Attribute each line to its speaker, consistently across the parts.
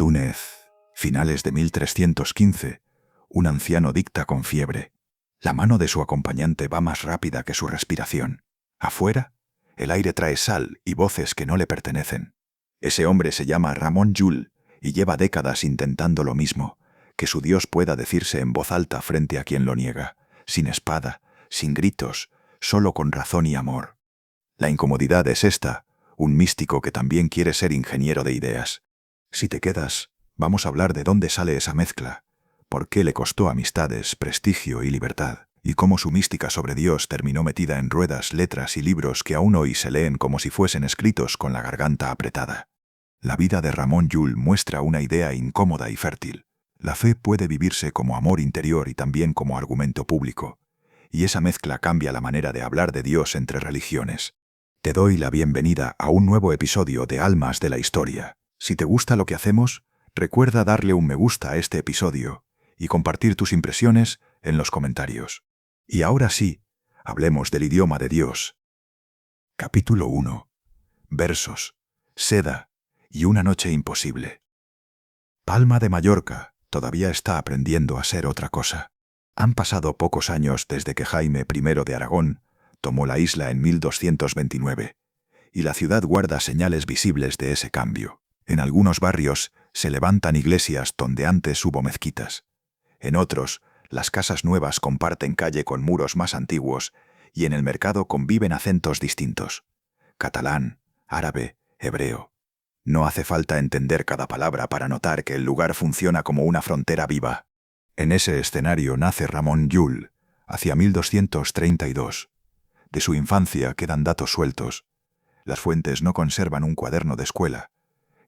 Speaker 1: Túnez, finales de 1315, un anciano dicta con fiebre. La mano de su acompañante va más rápida que su respiración. Afuera, el aire trae sal y voces que no le pertenecen. Ese hombre se llama Ramón Llull y lleva décadas intentando lo mismo, que su Dios pueda decirse en voz alta frente a quien lo niega, sin espada, sin gritos, solo con razón y amor. La incomodidad es esta, un místico que también quiere ser ingeniero de ideas. Si te quedas, vamos a hablar de dónde sale esa mezcla, por qué le costó amistades, prestigio y libertad, y cómo su mística sobre Dios terminó metida en ruedas, letras y libros que aún hoy se leen como si fuesen escritos con la garganta apretada. La vida de Ramón Llull muestra una idea incómoda y fértil. La fe puede vivirse como amor interior y también como argumento público, y esa mezcla cambia la manera de hablar de Dios entre religiones. Te doy la bienvenida a un nuevo episodio de Almas de la Historia. Si te gusta lo que hacemos, recuerda darle un me gusta a este episodio y compartir tus impresiones en los comentarios. Y ahora sí, hablemos del idioma de Dios. Capítulo 1. Versos, seda y una noche imposible. Palma de Mallorca todavía está aprendiendo a ser otra cosa. Han pasado pocos años desde que Jaime I de Aragón tomó la isla en 1229, y la ciudad guarda señales visibles de ese cambio. En algunos barrios se levantan iglesias donde antes hubo mezquitas. En otros, las casas nuevas comparten calle con muros más antiguos y en el mercado conviven acentos distintos: catalán, árabe, hebreo. No hace falta entender cada palabra para notar que el lugar funciona como una frontera viva. En ese escenario nace Ramón Llull, hacia 1232. De su infancia quedan datos sueltos. Las fuentes no conservan un cuaderno de escuela,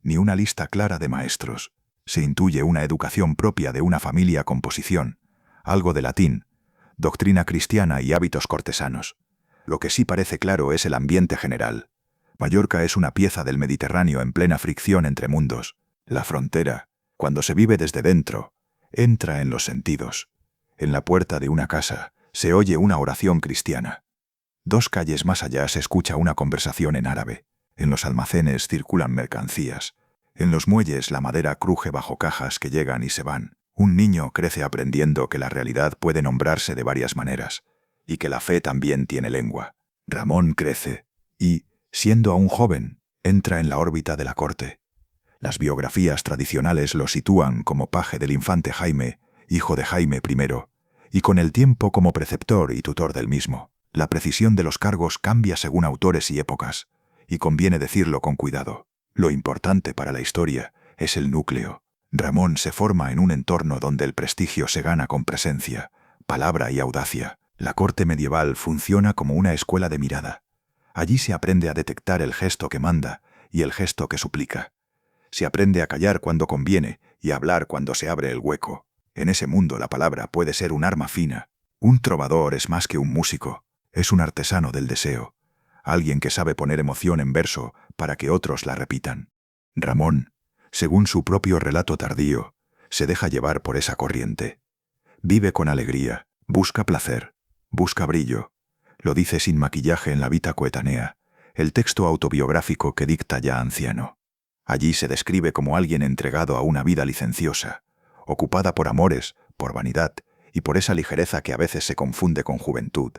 Speaker 1: ni una lista clara de maestros. Se intuye una educación propia de una familia con posición, algo de latín, doctrina cristiana y hábitos cortesanos. Lo que sí parece claro es el ambiente general. Mallorca es una pieza del Mediterráneo en plena fricción entre mundos. La frontera, cuando se vive desde dentro, entra en los sentidos. En la puerta de una casa se oye una oración cristiana. 2 calles más allá se escucha una conversación en árabe. En los almacenes circulan mercancías. En los muelles la madera cruje bajo cajas que llegan y se van. Un niño crece aprendiendo que la realidad puede nombrarse de varias maneras, y que la fe también tiene lengua. Ramón crece, y, siendo aún joven, entra en la órbita de la corte. Las biografías tradicionales lo sitúan como paje del infante Jaime, hijo de Jaime I, y con el tiempo como preceptor y tutor del mismo. La precisión de los cargos cambia según autores y épocas, y conviene decirlo con cuidado. Lo importante para la historia es el núcleo. Ramón se forma en un entorno donde el prestigio se gana con presencia, palabra y audacia. La corte medieval funciona como una escuela de mirada. Allí se aprende a detectar el gesto que manda y el gesto que suplica. Se aprende a callar cuando conviene y a hablar cuando se abre el hueco. En ese mundo la palabra puede ser un arma fina. Un trovador es más que un músico. Es un artesano del deseo, alguien que sabe poner emoción en verso para que otros la repitan. Ramón, según su propio relato tardío, se deja llevar por esa corriente. Vive con alegría, busca placer, busca brillo. Lo dice sin maquillaje en la Vita Coetanea, el texto autobiográfico que dicta ya anciano. Allí se describe como alguien entregado a una vida licenciosa, ocupada por amores, por vanidad y por esa ligereza que a veces se confunde con juventud.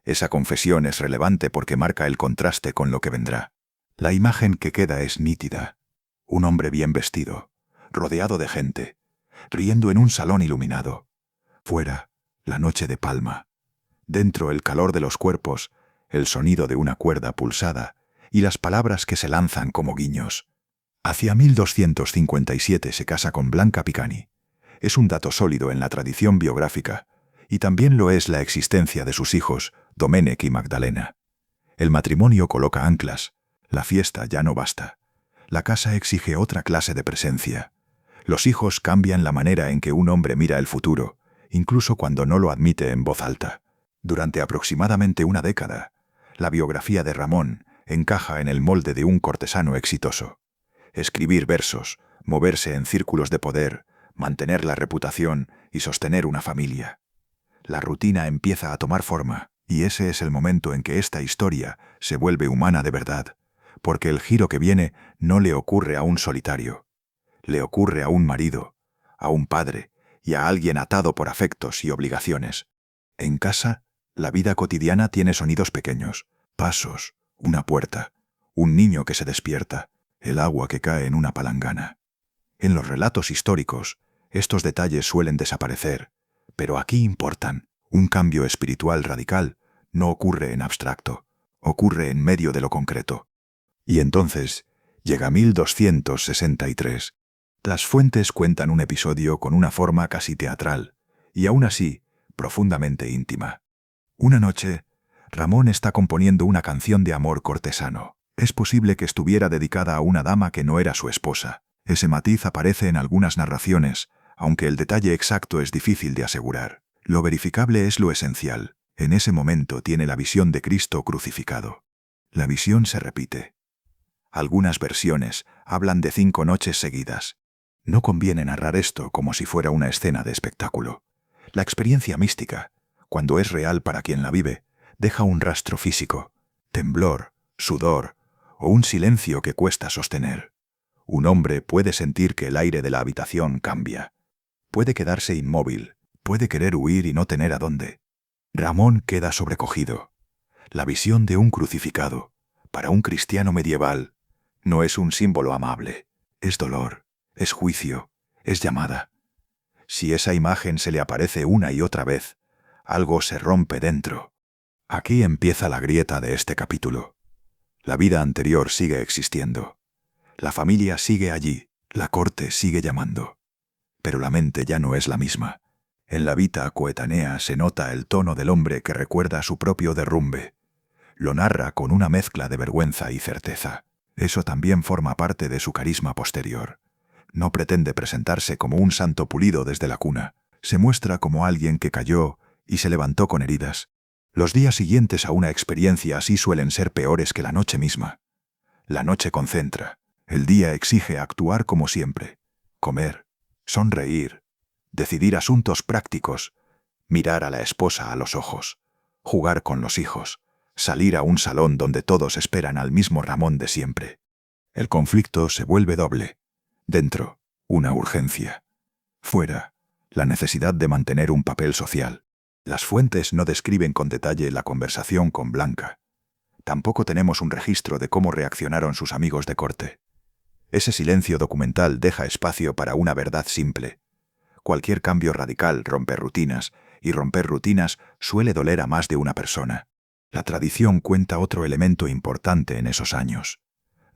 Speaker 1: Esa confesión es relevante porque marca el contraste con lo que vendrá. La imagen que queda es nítida. Un hombre bien vestido, rodeado de gente, riendo en un salón iluminado. Fuera, la noche de Palma. Dentro, el calor de los cuerpos, el sonido de una cuerda pulsada y las palabras que se lanzan como guiños. Hacia 1257 se casa con Blanca Picani. Es un dato sólido en la tradición biográfica, y también lo es la existencia de sus hijos, Domènec y Magdalena. El matrimonio coloca anclas. La fiesta ya no basta. La casa exige otra clase de presencia. Los hijos cambian la manera en que un hombre mira el futuro, incluso cuando no lo admite en voz alta. Durante aproximadamente una década, la biografía de Ramón encaja en el molde de un cortesano exitoso. Escribir versos, moverse en círculos de poder, mantener la reputación y sostener una familia. La rutina empieza a tomar forma, y ese es el momento en que esta historia se vuelve humana de verdad, porque el giro que viene no le ocurre a un solitario. Le ocurre a un marido, a un padre y a alguien atado por afectos y obligaciones. En casa, la vida cotidiana tiene sonidos pequeños, pasos, una puerta, un niño que se despierta, el agua que cae en una palangana. En los relatos históricos, estos detalles suelen desaparecer, pero aquí importan. Un cambio espiritual radical no ocurre en abstracto, ocurre en medio de lo concreto. Y entonces llega 1263. Las fuentes cuentan un episodio con una forma casi teatral, y aún así, profundamente íntima. Una noche, Ramón está componiendo una canción de amor cortesano. Es posible que estuviera dedicada a una dama que no era su esposa. Ese matiz aparece en algunas narraciones, aunque el detalle exacto es difícil de asegurar. Lo verificable es lo esencial. En ese momento tiene la visión de Cristo crucificado. La visión se repite. Algunas versiones hablan de 5 noches seguidas. No conviene narrar esto como si fuera una escena de espectáculo. La experiencia mística, cuando es real para quien la vive, deja un rastro físico, temblor, sudor o un silencio que cuesta sostener. Un hombre puede sentir que el aire de la habitación cambia. Puede quedarse inmóvil, puede querer huir y no tener a dónde. Ramón queda sobrecogido. La visión de un crucificado, para un cristiano medieval, no es un símbolo amable. Es dolor, es juicio, es llamada. Si esa imagen se le aparece una y otra vez, algo se rompe dentro. Aquí empieza la grieta de este capítulo. La vida anterior sigue existiendo. La familia sigue allí, la corte sigue llamando. Pero la mente ya no es la misma. En la vida coetánea se nota el tono del hombre que recuerda su propio derrumbe. Lo narra con una mezcla de vergüenza y certeza. Eso también forma parte de su carisma posterior. No pretende presentarse como un santo pulido desde la cuna. Se muestra como alguien que cayó y se levantó con heridas. Los días siguientes a una experiencia así suelen ser peores que la noche misma. La noche concentra. El día exige actuar como siempre. Comer, sonreír, decidir asuntos prácticos, mirar a la esposa a los ojos, jugar con los hijos, salir a un salón donde todos esperan al mismo Ramón de siempre. El conflicto se vuelve doble. Dentro, una urgencia. Fuera, la necesidad de mantener un papel social. Las fuentes no describen con detalle la conversación con Blanca. Tampoco tenemos un registro de cómo reaccionaron sus amigos de corte. Ese silencio documental deja espacio para una verdad simple. Cualquier cambio radical rompe rutinas, y romper rutinas suele doler a más de una persona. La tradición cuenta otro elemento importante en esos años.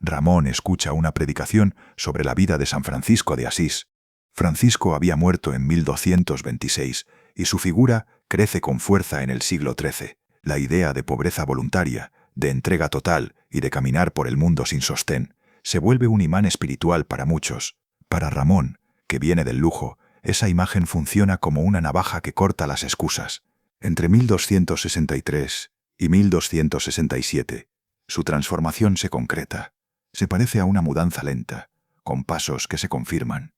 Speaker 1: Ramón escucha una predicación sobre la vida de San Francisco de Asís. Francisco había muerto en 1226, y su figura crece con fuerza en el siglo XIII. La idea de pobreza voluntaria, de entrega total y de caminar por el mundo sin sostén, se vuelve un imán espiritual para muchos. Para Ramón, que viene del lujo, esa imagen funciona como una navaja que corta las excusas. Entre 1263 y 1267, su transformación se concreta. Se parece a una mudanza lenta, con pasos que se confirman.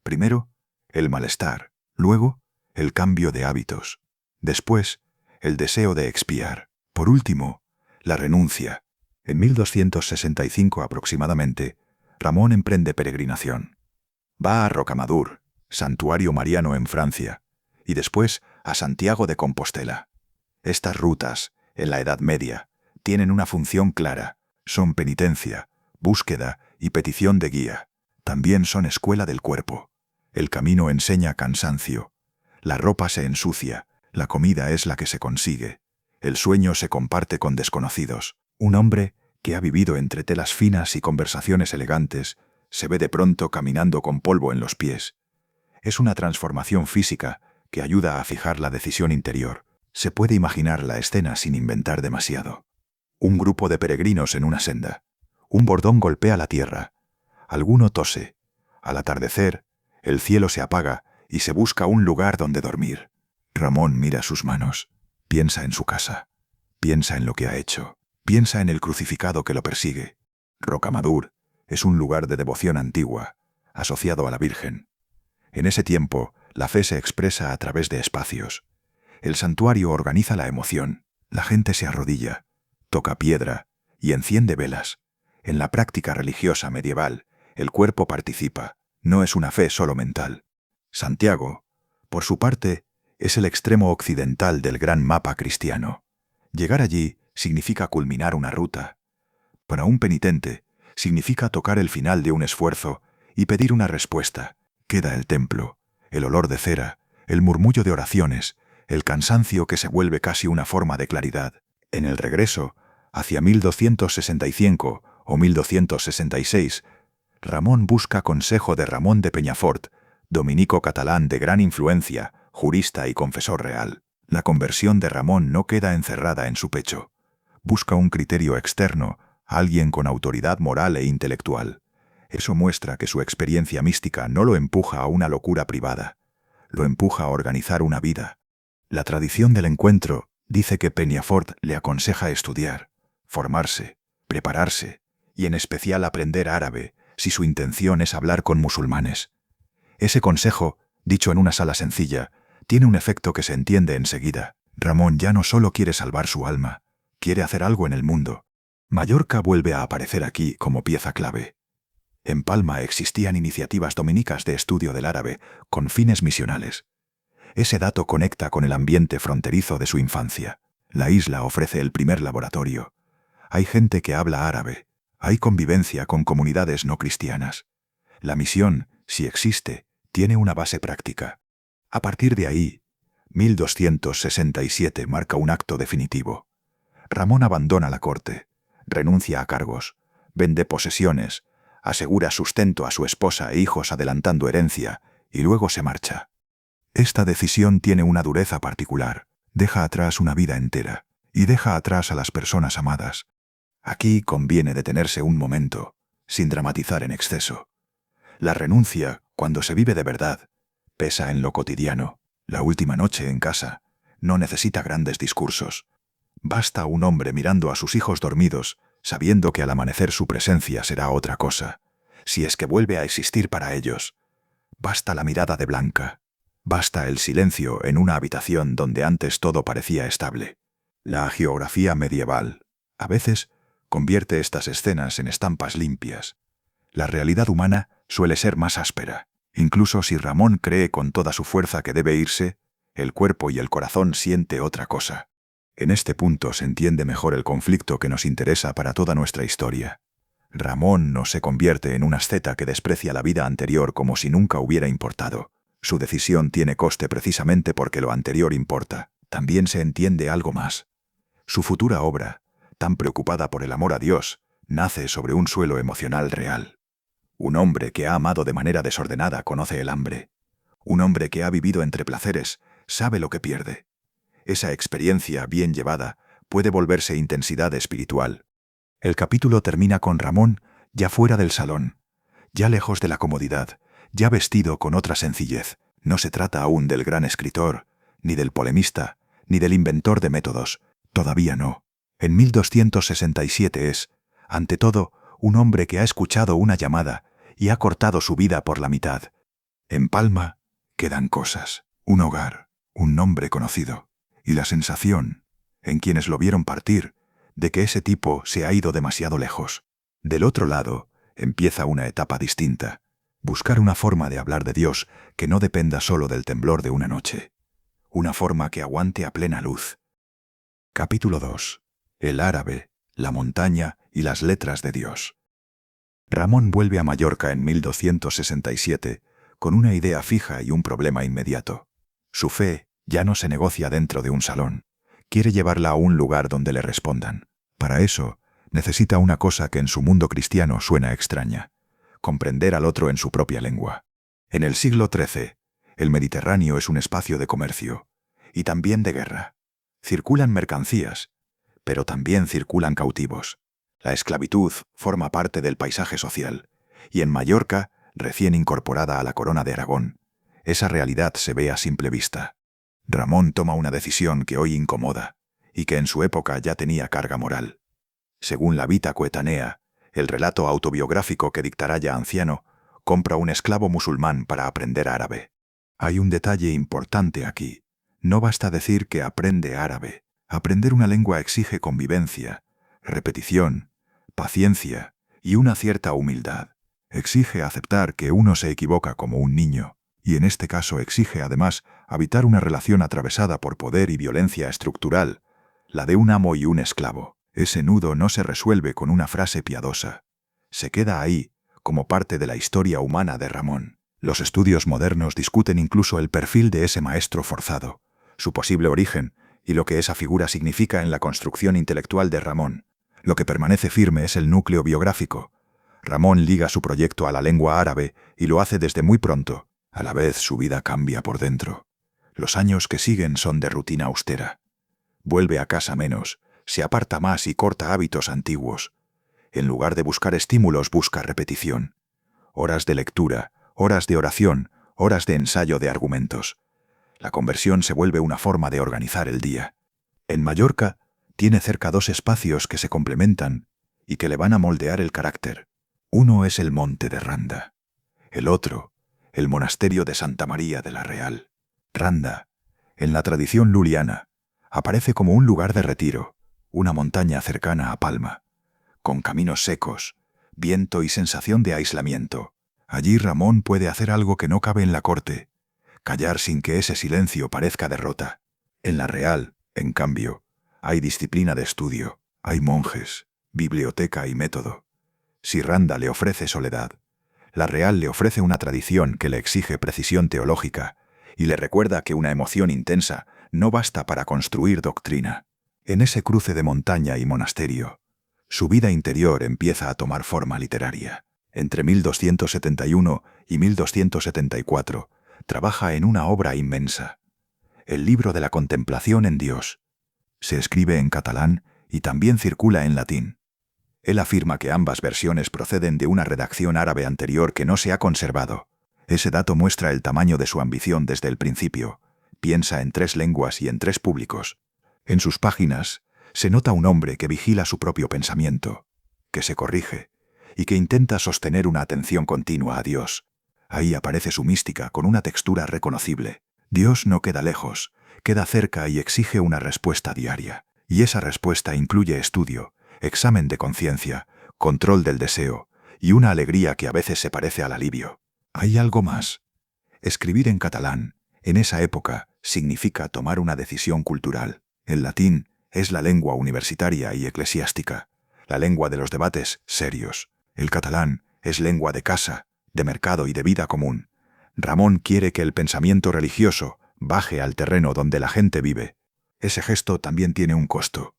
Speaker 1: Primero, el malestar, luego, el cambio de hábitos, después, el deseo de expiar, por último, la renuncia. En 1265 aproximadamente, Ramón emprende peregrinación. Va a Rocamadour, santuario mariano en Francia, y después a Santiago de Compostela. Estas rutas, en la Edad Media, tienen una función clara, son penitencia, búsqueda y petición de guía. También son escuela del cuerpo. El camino enseña cansancio. La ropa se ensucia, la comida es la que se consigue. El sueño se comparte con desconocidos. Un hombre que ha vivido entre telas finas y conversaciones elegantes se ve de pronto caminando con polvo en los pies. Es una transformación física que ayuda a fijar la decisión interior. Se puede imaginar la escena sin inventar demasiado. Un grupo de peregrinos en una senda. Un bordón golpea la tierra. Alguno tose. Al atardecer, el cielo se apaga y se busca un lugar donde dormir. Ramón mira sus manos. Piensa en su casa. Piensa en lo que ha hecho. Piensa en el crucificado que lo persigue. Rocamadour es un lugar de devoción antigua, asociado a la Virgen. En ese tiempo, la fe se expresa a través de espacios. El santuario organiza la emoción. La gente se arrodilla, toca piedra y enciende velas. En la práctica religiosa medieval, el cuerpo participa, no es una fe solo mental. Santiago, por su parte, es el extremo occidental del gran mapa cristiano. Llegar allí significa culminar una ruta. Para un penitente, significa tocar el final de un esfuerzo y pedir una respuesta. Queda el templo, el olor de cera, el murmullo de oraciones, el cansancio que se vuelve casi una forma de claridad. En el regreso, hacia 1265 o 1266, Ramón busca consejo de Ramón de Peñafort, dominico catalán de gran influencia, jurista y confesor real. La conversión de Ramón no queda encerrada en su pecho. Busca un criterio externo, alguien con autoridad moral e intelectual. Eso muestra que su experiencia mística no lo empuja a una locura privada, lo empuja a organizar una vida. La tradición del encuentro dice que Peñafort le aconseja estudiar, formarse, prepararse y en especial aprender árabe si su intención es hablar con musulmanes. Ese consejo, dicho en una sala sencilla, tiene un efecto que se entiende enseguida. Ramón ya no solo quiere salvar su alma, quiere hacer algo en el mundo. Mallorca vuelve a aparecer aquí como pieza clave. En Palma existían iniciativas dominicas de estudio del árabe con fines misionales. Ese dato conecta con el ambiente fronterizo de su infancia. La isla ofrece el primer laboratorio. Hay gente que habla árabe. Hay convivencia con comunidades no cristianas. La misión, si existe, tiene una base práctica. A partir de ahí, 1267 marca un acto definitivo. Ramón abandona la corte, renuncia a cargos, vende posesiones, asegura sustento a su esposa e hijos adelantando herencia, y luego se marcha. Esta decisión tiene una dureza particular. Deja atrás una vida entera, y deja atrás a las personas amadas. Aquí conviene detenerse un momento, sin dramatizar en exceso. La renuncia, cuando se vive de verdad, pesa en lo cotidiano. La última noche en casa no necesita grandes discursos. Basta un hombre mirando a sus hijos dormidos, sabiendo que al amanecer su presencia será otra cosa, si es que vuelve a existir para ellos. Basta la mirada de Blanca. Basta el silencio en una habitación donde antes todo parecía estable. La geografía medieval, a veces, convierte estas escenas en estampas limpias. La realidad humana suele ser más áspera. Incluso si Ramón cree con toda su fuerza que debe irse, el cuerpo y el corazón siente otra cosa. En este punto se entiende mejor el conflicto que nos interesa para toda nuestra historia. Ramón no se convierte en un asceta que desprecia la vida anterior como si nunca hubiera importado. Su decisión tiene coste precisamente porque lo anterior importa. También se entiende algo más. Su futura obra, tan preocupada por el amor a Dios, nace sobre un suelo emocional real. Un hombre que ha amado de manera desordenada conoce el hambre. Un hombre que ha vivido entre placeres sabe lo que pierde. Esa experiencia bien llevada puede volverse intensidad espiritual. El capítulo termina con Ramón ya fuera del salón, ya lejos de la comodidad, ya vestido con otra sencillez. No se trata aún del gran escritor, ni del polemista, ni del inventor de métodos. Todavía no. En 1267 es, ante todo, un hombre que ha escuchado una llamada y ha cortado su vida por la mitad. En Palma quedan cosas, un hogar, un nombre conocido, y la sensación, en quienes lo vieron partir, de que ese tipo se ha ido demasiado lejos. Del otro lado, empieza una etapa distinta. Buscar una forma de hablar de Dios que no dependa solo del temblor de una noche. Una forma que aguante a plena luz. Capítulo 2. El árabe, la montaña y las letras de Dios. Ramón vuelve a Mallorca en 1267 con una idea fija y un problema inmediato. Su fe ya no se negocia dentro de un salón. Quiere llevarla a un lugar donde le respondan. Para eso, necesita una cosa que en su mundo cristiano suena extraña: comprender al otro en su propia lengua. En el siglo XIII, el Mediterráneo es un espacio de comercio y también de guerra. Circulan mercancías, pero también circulan cautivos. La esclavitud forma parte del paisaje social, y en Mallorca, recién incorporada a la corona de Aragón, esa realidad se ve a simple vista. Ramón toma una decisión que hoy incomoda, y que en su época ya tenía carga moral. Según la Vita Coetanea, el relato autobiográfico que dictará ya anciano, compra un esclavo musulmán para aprender árabe. Hay un detalle importante aquí. No basta decir que aprende árabe. Aprender una lengua exige convivencia, repetición, paciencia y una cierta humildad. Exige aceptar que uno se equivoca como un niño, y en este caso exige además habitar una relación atravesada por poder y violencia estructural, la de un amo y un esclavo. Ese nudo no se resuelve con una frase piadosa. Se queda ahí, como parte de la historia humana de Ramón. Los estudios modernos discuten incluso el perfil de ese maestro forzado, su posible origen y lo que esa figura significa en la construcción intelectual de Ramón. Lo que permanece firme es el núcleo biográfico. Ramón liga su proyecto a la lengua árabe y lo hace desde muy pronto. A la vez su vida cambia por dentro. Los años que siguen son de rutina austera. Vuelve a casa menos, se aparta más y corta hábitos antiguos. En lugar de buscar estímulos, busca repetición. Horas de lectura, horas de oración, horas de ensayo de argumentos. La conversión se vuelve una forma de organizar el día. En Mallorca, tiene cerca 2 espacios que se complementan y que le van a moldear el carácter. Uno es el Monte de Randa. El otro, el monasterio de Santa María de la Real. Randa, en la tradición luliana, aparece como un lugar de retiro, una montaña cercana a Palma, con caminos secos, viento y sensación de aislamiento. Allí Ramón puede hacer algo que no cabe en la corte, callar sin que ese silencio parezca derrota. En la Real, en cambio, hay disciplina de estudio, hay monjes, biblioteca y método. Si Randa le ofrece soledad, la Real le ofrece una tradición que le exige precisión teológica y le recuerda que una emoción intensa no basta para construir doctrina. En ese cruce de montaña y monasterio, su vida interior empieza a tomar forma literaria. Entre 1271 y 1274, trabaja en una obra inmensa, el libro de la contemplación en Dios. Se escribe en catalán y también circula en latín. Él afirma que ambas versiones proceden de una redacción árabe anterior que no se ha conservado. Ese dato muestra el tamaño de su ambición desde el principio. Piensa en 3 lenguas y en 3 públicos. En sus páginas se nota un hombre que vigila su propio pensamiento, que se corrige y que intenta sostener una atención continua a Dios. Ahí aparece su mística con una textura reconocible. Dios no queda lejos, queda cerca y exige una respuesta diaria. Y esa respuesta incluye estudio, examen de conciencia, control del deseo y una alegría que a veces se parece al alivio. Hay algo más. Escribir en catalán, en esa época, significa tomar una decisión cultural. El latín es la lengua universitaria y eclesiástica, la lengua de los debates serios. El catalán es lengua de casa, de mercado y de vida común. Ramón quiere que el pensamiento religioso baje al terreno donde la gente vive. Ese gesto también tiene un costo.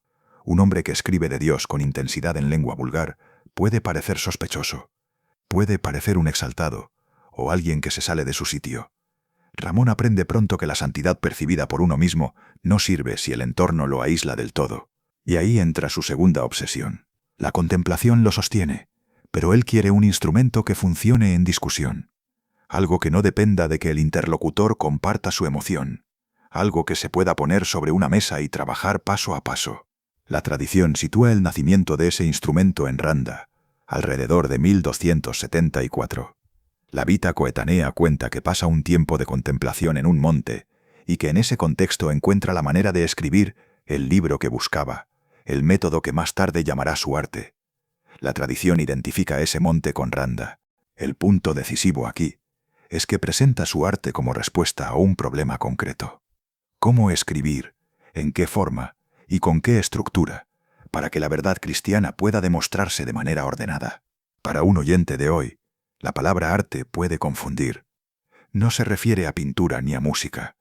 Speaker 1: Un hombre que escribe de Dios con intensidad en lengua vulgar puede parecer sospechoso, puede parecer un exaltado o alguien que se sale de su sitio. Ramón aprende pronto que la santidad percibida por uno mismo no sirve si el entorno lo aísla del todo. Y ahí entra su segunda obsesión. La contemplación lo sostiene, pero él quiere un instrumento que funcione en discusión. Algo que no dependa de que el interlocutor comparta su emoción. Algo que se pueda poner sobre una mesa y trabajar paso a paso. La tradición sitúa el nacimiento de ese instrumento en Randa, alrededor de 1274. La Vita Coetanea cuenta que pasa un tiempo de contemplación en un monte y que en ese contexto encuentra la manera de escribir el libro que buscaba, el método que más tarde llamará su arte. La tradición identifica ese monte con Randa. El punto decisivo aquí es que presenta su arte como respuesta a un problema concreto. ¿Cómo escribir? ¿En qué forma? ¿Y con qué estructura? Para que la verdad cristiana pueda demostrarse de manera ordenada. Para un oyente de hoy, la palabra arte puede confundir. No se refiere a pintura ni a música.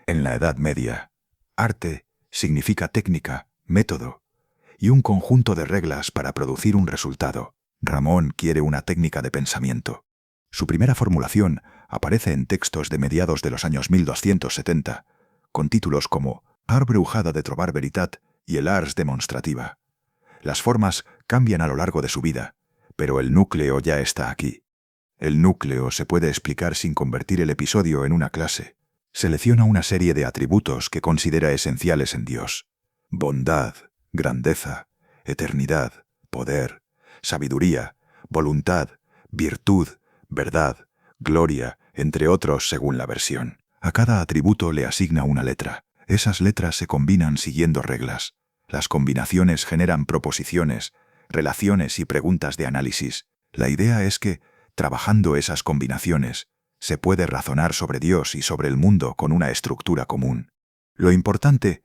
Speaker 1: En la Edad Media, arte significa técnica, método y un conjunto de reglas para producir un resultado. Ramón quiere una técnica de pensamiento. Su primera formulación aparece en textos de mediados de los años 1270, con títulos como Art brujada de trobar veritat y el Ars demonstrativa. Las formas cambian a lo largo de su vida, pero el núcleo ya está aquí. El núcleo se puede explicar sin convertir el episodio en una clase. Selecciona una serie de atributos que considera esenciales en Dios: bondad, grandeza, eternidad, poder, sabiduría, voluntad, virtud, verdad, gloria, entre otros según la versión. A cada atributo le asigna una letra. Esas letras se combinan siguiendo reglas. Las combinaciones generan proposiciones, relaciones y preguntas de análisis. La idea es que, Trabajando esas combinaciones, se puede razonar sobre Dios y sobre el mundo con una estructura común. Lo importante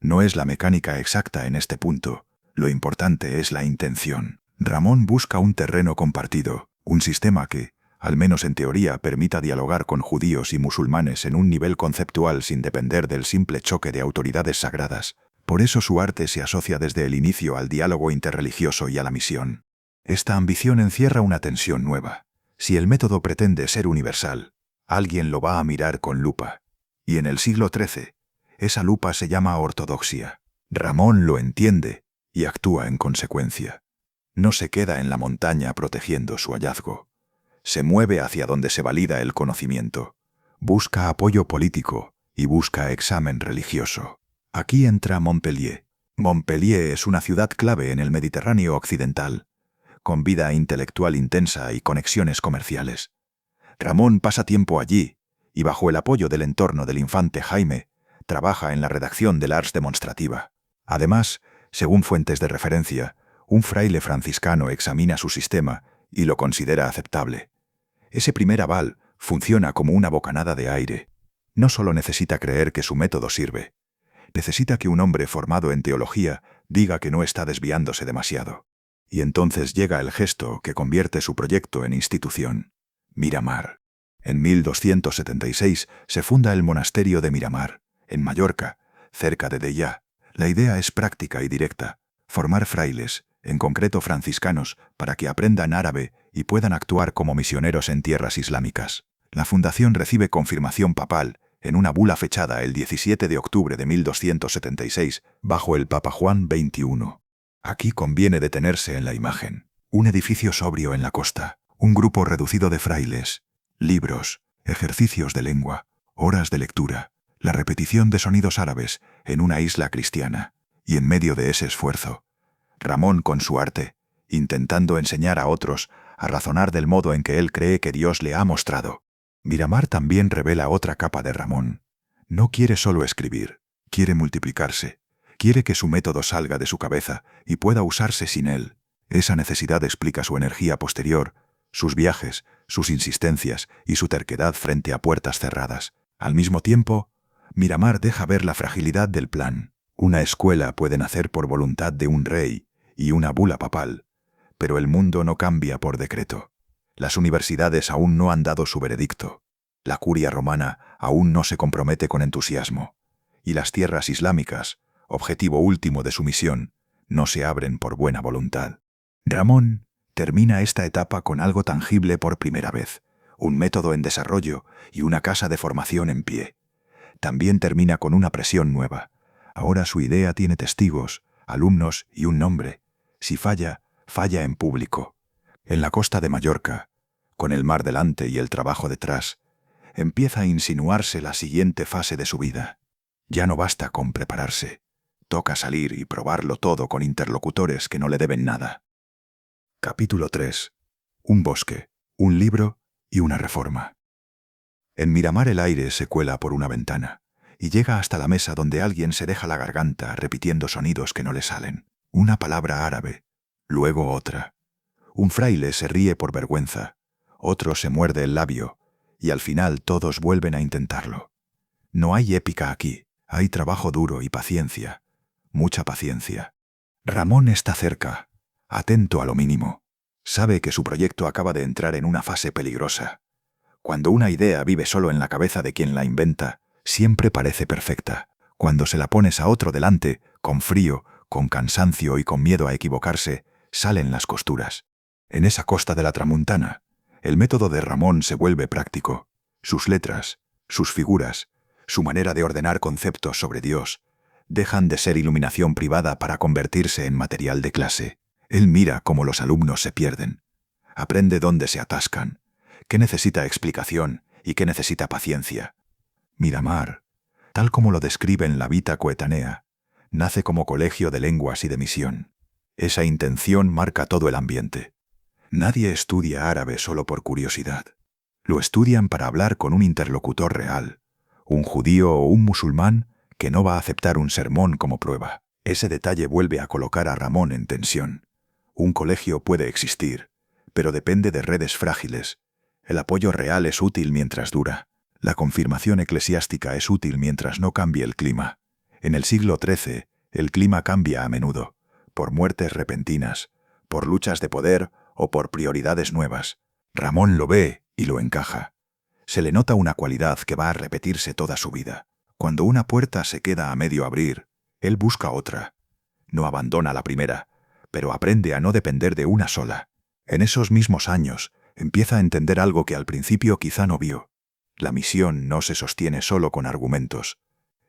Speaker 1: no es la mecánica exacta en este punto, lo importante es la intención. Ramón busca un terreno compartido, un sistema que, al menos en teoría, permita dialogar con judíos y musulmanes en un nivel conceptual sin depender del simple choque de autoridades sagradas. Por eso su arte se asocia desde el inicio al diálogo interreligioso y a la misión. Esta ambición encierra una tensión nueva. Si el método pretende ser universal, alguien lo va a mirar con lupa. Y en el siglo XIII, esa lupa se llama ortodoxia. Ramón lo entiende y actúa en consecuencia. No se queda en la montaña protegiendo su hallazgo. Se mueve hacia donde se valida el conocimiento. Busca apoyo político y busca examen religioso. Aquí entra Montpellier. Montpellier es una ciudad clave en el Mediterráneo occidental, con vida intelectual intensa y conexiones comerciales. Ramón pasa tiempo allí y, bajo el apoyo del entorno del infante Jaime, trabaja en la redacción del Ars Demonstrativa. Además, según fuentes de referencia, un fraile franciscano examina su sistema y lo considera aceptable. Ese primer aval funciona como una bocanada de aire. No solo necesita creer que su método sirve, necesita que un hombre formado en teología diga que no está desviándose demasiado. Y entonces llega el gesto que convierte su proyecto en institución. Miramar. En 1276 se funda el monasterio de Miramar, en Mallorca, cerca de Deià. La idea es práctica y directa: formar frailes, en concreto franciscanos, para que aprendan árabe y puedan actuar como misioneros en tierras islámicas. La fundación recibe confirmación papal en una bula fechada el 17 de octubre de 1276, bajo el Papa Juan XXI. Aquí conviene detenerse en la imagen. Un edificio sobrio en la costa, un grupo reducido de frailes, libros, ejercicios de lengua, horas de lectura, la repetición de sonidos árabes en una isla cristiana. Y en medio de ese esfuerzo, Ramón con su arte, intentando enseñar a otros a razonar del modo en que él cree que Dios le ha mostrado. Miramar también revela otra capa de Ramón. No quiere solo escribir, quiere multiplicarse. Quiere que su método salga de su cabeza y pueda usarse sin él. Esa necesidad explica su energía posterior, sus viajes, sus insistencias y su terquedad frente a puertas cerradas. Al mismo tiempo, Miramar deja ver la fragilidad del plan. Una escuela puede nacer por voluntad de un rey y una bula papal, pero el mundo no cambia por decreto. Las universidades aún no han dado su veredicto. La curia romana aún no se compromete con entusiasmo. Y las tierras islámicas, objetivo último de su misión, no se abren por buena voluntad. Ramón termina esta etapa con algo tangible por primera vez, un método en desarrollo y una casa de formación en pie. También termina con una presión nueva. Ahora su idea tiene testigos, alumnos y un nombre. Si falla, falla en público. En la costa de Mallorca, con el mar delante y el trabajo detrás, empieza a insinuarse la siguiente fase de su vida. Ya no basta con prepararse. Toca salir y probarlo todo con interlocutores que no le deben nada. Capítulo 3. Un bosque, un libro y una reforma. En Miramar el aire se cuela por una ventana y llega hasta la mesa donde alguien se deja la garganta repitiendo sonidos que no le salen. Una palabra árabe, luego otra. Un fraile se ríe por vergüenza, otro se muerde el labio y al final todos vuelven a intentarlo. No hay épica aquí, hay trabajo duro y paciencia. Mucha paciencia. Ramón está cerca, atento a lo mínimo. Sabe que su proyecto acaba de entrar en una fase peligrosa. Cuando una idea vive solo en la cabeza de quien la inventa, siempre parece perfecta. Cuando se la pones a otro delante, con frío, con cansancio y con miedo a equivocarse, salen las costuras. En esa costa de la Tramuntana, el método de Ramón se vuelve práctico. Sus letras, sus figuras, su manera de ordenar conceptos sobre Dios, dejan de ser iluminación privada para convertirse en material de clase. Él mira cómo los alumnos se pierden. Aprende dónde se atascan, qué necesita explicación y qué necesita paciencia. Miramar, tal como lo describe en la Vita Coetanea, nace como colegio de lenguas y de misión. Esa intención marca todo el ambiente. Nadie estudia árabe solo por curiosidad. Lo estudian para hablar con un interlocutor real, un judío o un musulmán que no va a aceptar un sermón como prueba. Ese detalle vuelve a colocar a Ramón en tensión. Un colegio puede existir, pero depende de redes frágiles. El apoyo real es útil mientras dura. La confirmación eclesiástica es útil mientras no cambie el clima. En el siglo XIII, el clima cambia a menudo, por muertes repentinas, por luchas de poder o por prioridades nuevas. Ramón lo ve y lo encaja. Se le nota una cualidad que va a repetirse toda su vida. Cuando una puerta se queda a medio abrir, él busca otra. No abandona la primera, pero aprende a no depender de una sola. En esos mismos años, empieza a entender algo que al principio quizá no vio. La misión no se sostiene solo con argumentos.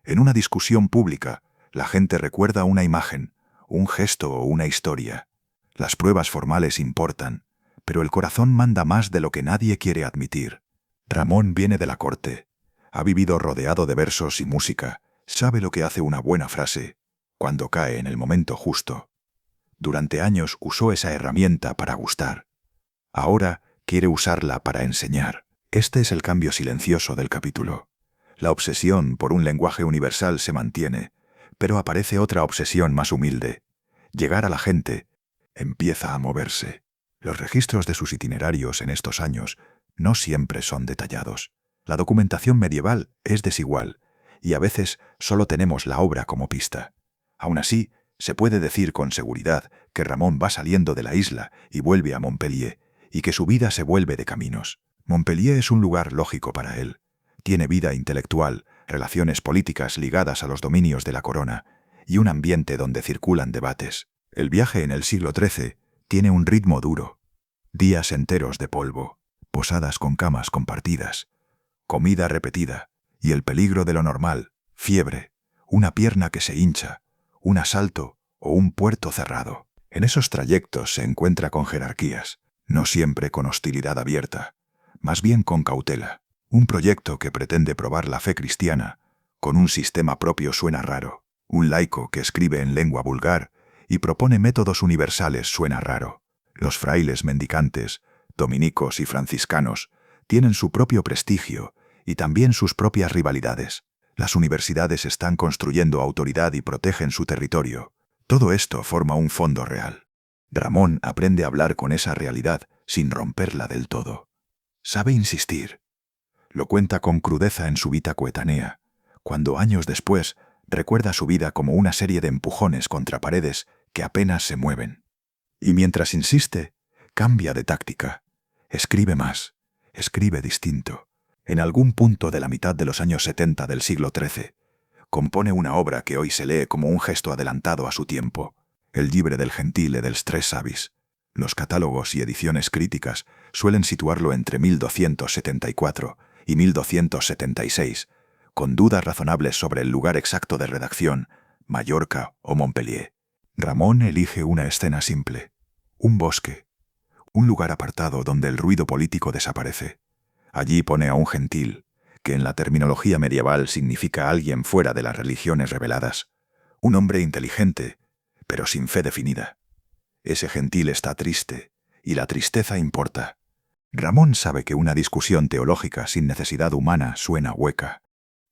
Speaker 1: En una discusión pública, la gente recuerda una imagen, un gesto o una historia. Las pruebas formales importan, pero el corazón manda más de lo que nadie quiere admitir. Ramón viene de la corte. Ha vivido rodeado de versos y música. Sabe lo que hace una buena frase, cuando cae en el momento justo. Durante años usó esa herramienta para gustar. Ahora quiere usarla para enseñar. Este es el cambio silencioso del capítulo. La obsesión por un lenguaje universal se mantiene, pero aparece otra obsesión más humilde. Llegar a la gente. Empieza a moverse. Los registros de sus itinerarios en estos años no siempre son detallados. La documentación medieval es desigual, y a veces solo tenemos la obra como pista. Aún así, se puede decir con seguridad que Ramón va saliendo de la isla y vuelve a Montpellier, y que su vida se vuelve de caminos. Montpellier es un lugar lógico para él. Tiene vida intelectual, relaciones políticas ligadas a los dominios de la corona, y un ambiente donde circulan debates. El viaje en el siglo XIII tiene un ritmo duro. Días enteros de polvo, posadas con camas compartidas, comida repetida, y el peligro de lo normal, fiebre, una pierna que se hincha, un asalto o un puerto cerrado. En esos trayectos se encuentra con jerarquías, no siempre con hostilidad abierta, más bien con cautela. Un proyecto que pretende probar la fe cristiana, con un sistema propio suena raro. Un laico que escribe en lengua vulgar y propone métodos universales suena raro. Los frailes mendicantes, dominicos y franciscanos, tienen su propio prestigio y también sus propias rivalidades. Las universidades están construyendo autoridad y protegen su territorio. Todo esto forma un fondo real. Ramón aprende a hablar con esa realidad sin romperla del todo. Sabe insistir. Lo cuenta con crudeza en su vida coetánea, cuando años después recuerda su vida como una serie de empujones contra paredes que apenas se mueven. Y mientras insiste, cambia de táctica. Escribe más, escribe distinto. En algún punto de la mitad de los años 70 del siglo XIII, compone una obra que hoy se lee como un gesto adelantado a su tiempo, el Llibre del Gentile dels Tres Savis. Los catálogos y ediciones críticas suelen situarlo entre 1274 y 1276, con dudas razonables sobre el lugar exacto de redacción, Mallorca o Montpellier. Ramón elige una escena simple, un bosque, un lugar apartado donde el ruido político desaparece. Allí pone a un gentil, que en la terminología medieval significa alguien fuera de las religiones reveladas, un hombre inteligente, pero sin fe definida. Ese gentil está triste, y la tristeza importa. Ramón sabe que una discusión teológica sin necesidad humana suena hueca.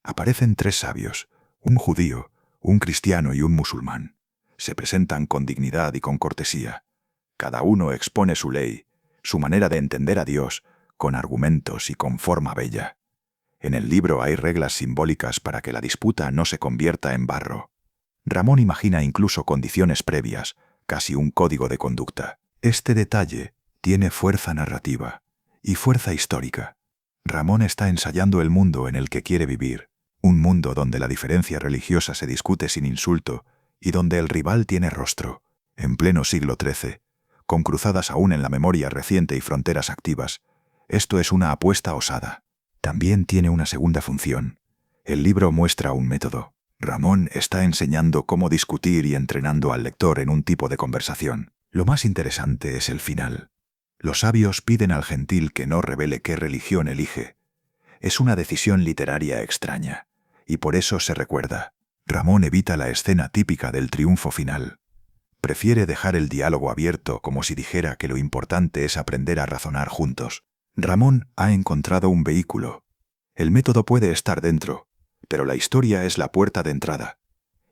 Speaker 1: Aparecen tres sabios, un judío, un cristiano y un musulmán. Se presentan con dignidad y con cortesía. Cada uno expone su ley, su manera de entender a Dios, con argumentos y con forma bella. En el libro hay reglas simbólicas para que la disputa no se convierta en barro. Ramón imagina incluso condiciones previas, casi un código de conducta. Este detalle tiene fuerza narrativa y fuerza histórica. Ramón está ensayando el mundo en el que quiere vivir, un mundo donde la diferencia religiosa se discute sin insulto y donde el rival tiene rostro, en pleno siglo XIII, con cruzadas aún en la memoria reciente y fronteras activas. Esto es una apuesta osada. También tiene una segunda función. El libro muestra un método. Ramón está enseñando cómo discutir y entrenando al lector en un tipo de conversación. Lo más interesante es el final. Los sabios piden al gentil que no revele qué religión elige. Es una decisión literaria extraña, y por eso se recuerda. Ramón evita la escena típica del triunfo final. Prefiere dejar el diálogo abierto como si dijera que lo importante es aprender a razonar juntos. Ramón ha encontrado un vehículo. El método puede estar dentro, pero la historia es la puerta de entrada.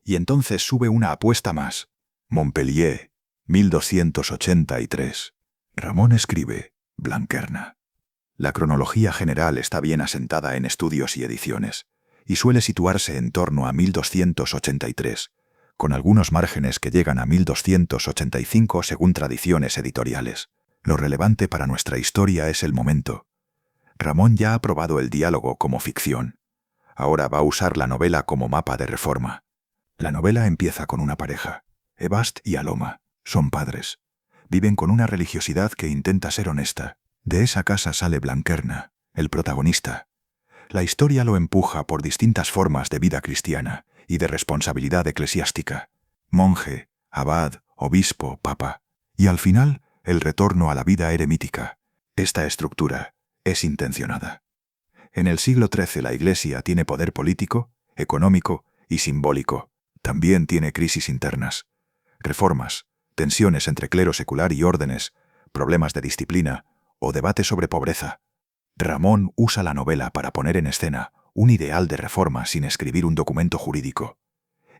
Speaker 1: Y entonces sube una apuesta más. Montpellier, 1283. Ramón escribe, Blanquerna. La cronología general está bien asentada en estudios y ediciones, y suele situarse en torno a 1283, con algunos márgenes que llegan a 1285 según tradiciones editoriales. Lo relevante para nuestra historia es el momento. Ramón ya ha probado el diálogo como ficción. Ahora va a usar la novela como mapa de reforma. La novela empieza con una pareja. Ebast y Aloma. Son padres. Viven con una religiosidad que intenta ser honesta. De esa casa sale Blanquerna, el protagonista. La historia lo empuja por distintas formas de vida cristiana y de responsabilidad eclesiástica. Monje, abad, obispo, papa. Y al final, el retorno a la vida eremítica. Esta estructura es intencionada. En el siglo XIII la Iglesia tiene poder político, económico y simbólico. También tiene crisis internas. Reformas, tensiones entre clero secular y órdenes, problemas de disciplina o debate sobre pobreza. Ramón usa la novela para poner en escena un ideal de reforma sin escribir un documento jurídico.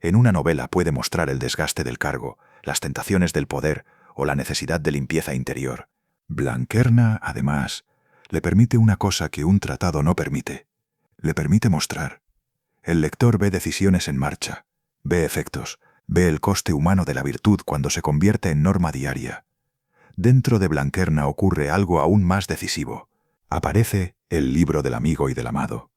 Speaker 1: En una novela puede mostrar el desgaste del cargo, las tentaciones del poder o la necesidad de limpieza interior. Blanquerna, además, le permite una cosa que un tratado no permite. Le permite mostrar. El lector ve decisiones en marcha, ve efectos, ve el coste humano de la virtud cuando se convierte en norma diaria. Dentro de Blanquerna ocurre algo aún más decisivo. Aparece el libro del amigo y del amado.